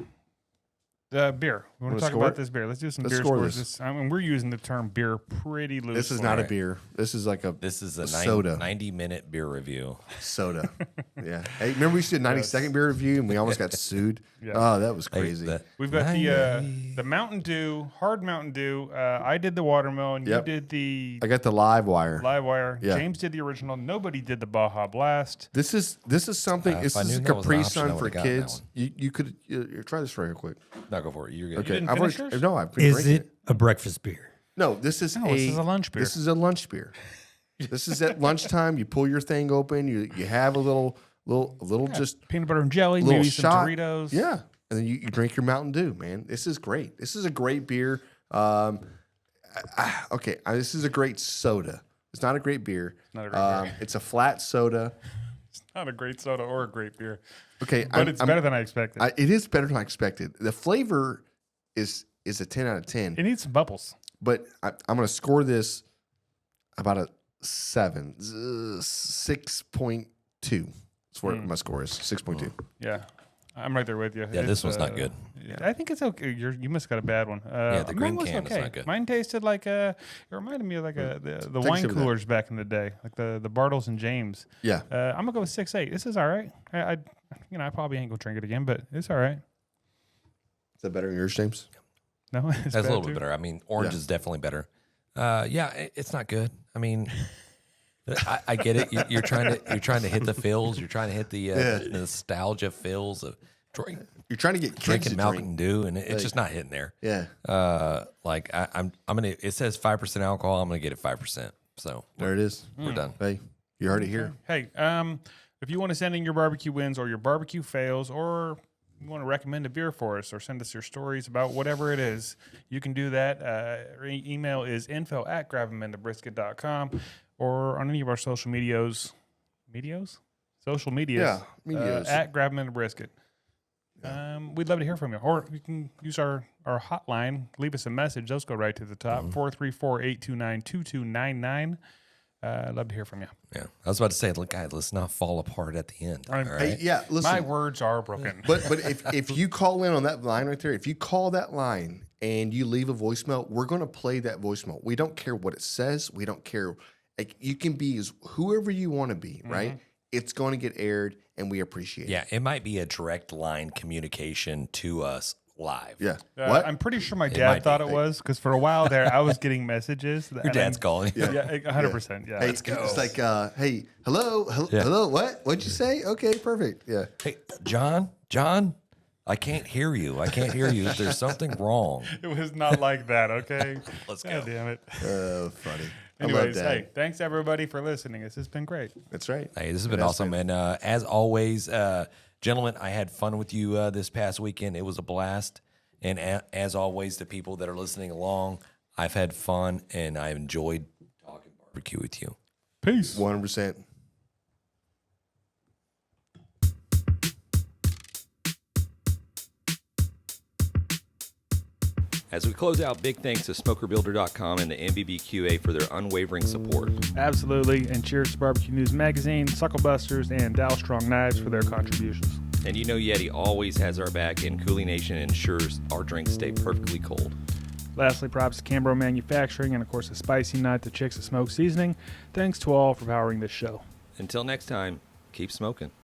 Beer. We want Wanna to talk score about it? this beer. Let's do some Let's beer score scores. this. I mean, we're using the term beer pretty loosely. This is not a beer. This is like a This is a soda. 90-minute beer review. soda. Yeah. Hey, remember we did 90-second beer review and we almost got sued? Yeah. Oh, that was Hey, crazy. We've got the Mountain Dew, hard Mountain Dew. I did the watermelon. Yep. You did the I got the live wire. live wire. Yeah. James did the original. Nobody did the Baja Blast. This is something. This if I is knew a that was an Capri option, I Sun for would've gotten that kids. You could try this real quick. No, go for it. You're good. Okay, didn't I've finish already, yours? no, I've been Is drinking it a breakfast beer? No, this is No, this is a lunch beer. This is a lunch beer. This is at lunchtime. You pull your thing open. You have a little just Peanut butter and jelly, little maybe shot. some Doritos. Yeah, and then you drink your Mountain Dew. Man, this is great. This is a great beer. This is a great soda. It's not a great beer. not a great beer. It's a flat soda. Not a great soda or a great beer. Okay, But it's better than I expected. It is better than I expected. The flavor is a 10 out of 10. It needs some bubbles. But I'm going to score this about a 7, 6.2. That's what my score is, 6.2. Yeah. I'm right there with you. Yeah, this one's not good. I think it's okay. You must have got a bad one. the green mine was can is not good. Mine tasted like it reminded me of like the wine sip of that. coolers back in the day, like the Bartles and James. Yeah. I'm gonna go with 6.8. This is all right. I probably ain't gonna drink it again, but it's all right. Is that better than yours, James? No, it's That's a little bad bit too. better. I mean, orange Yeah. is definitely better. It's not good. I mean, I get it. You're trying to hit the feels. You're trying to hit the nostalgia feels of You're trying to get kids drinking to Mountain drink. Dew, and it's just not hitting there. Yeah. I'm gonna. It says 5% alcohol. I'm gonna get it 5%. So There it is. we're done. Hey, you heard it here. Hey, if you want to send in your barbecue wins or your barbecue fails, or you want to recommend a beer for us, or send us your stories about whatever it is, you can do that. Our email is info@gravethembrisket.com, or on any of our social medias. Social medias. Yeah, medias. At gravethembrisket. We'd love to hear from you. Or you can use our hotline. Leave us a message. Those go right to the top. 434-829-2299. I'd love to hear from you. Yeah, I was about to say, look, guys, let's not fall apart at the end. All right. Hey, yeah, listen. My words are broken. But if you call in on that line right there, if you call that line and you leave a voicemail, we're going to play that voicemail. We don't care what it says. We don't care. Like, you can be as whoever you want to be, right? It's going to get aired, and we appreciate it. Yeah, it might be a direct line communication to us live. Yeah. What? I'm pretty sure my might dad be. thought it was, because for a while there, I was getting messages. Your dad's calling. Yeah, 100%. Yeah. Hey, it's like, hey, hello, hello, what? What'd you say? Okay, perfect. Yeah. Hey, John, I can't hear you. There's something wrong. It was not like that, okay? Let's God go. damn it. Funny. I Anyways, love that. hey, thanks everybody for listening. This has been great. That's right. Hey, this has been awesome. And as always, gentlemen, I had fun with you this past weekend. It was a blast. And as always, the people that are listening along, I've had fun and I enjoyed talking barbecue with you. Peace. 100%. As we close out, big thanks to SmokerBuilder.com and the MBBQA for their unwavering support. Absolutely. And cheers to Barbecue News Magazine, SUCKLEBUSTERS, and Dow Strong Knives for their contributions. And you know Yeti always has our back, and Coolie Nation ensures our drinks stay perfectly cold. Lastly, props to Cambro Manufacturing and, of course, the Spicy Nut, the Chicks of Smoke Seasoning. Thanks to all for powering this show. Until next time, keep smoking.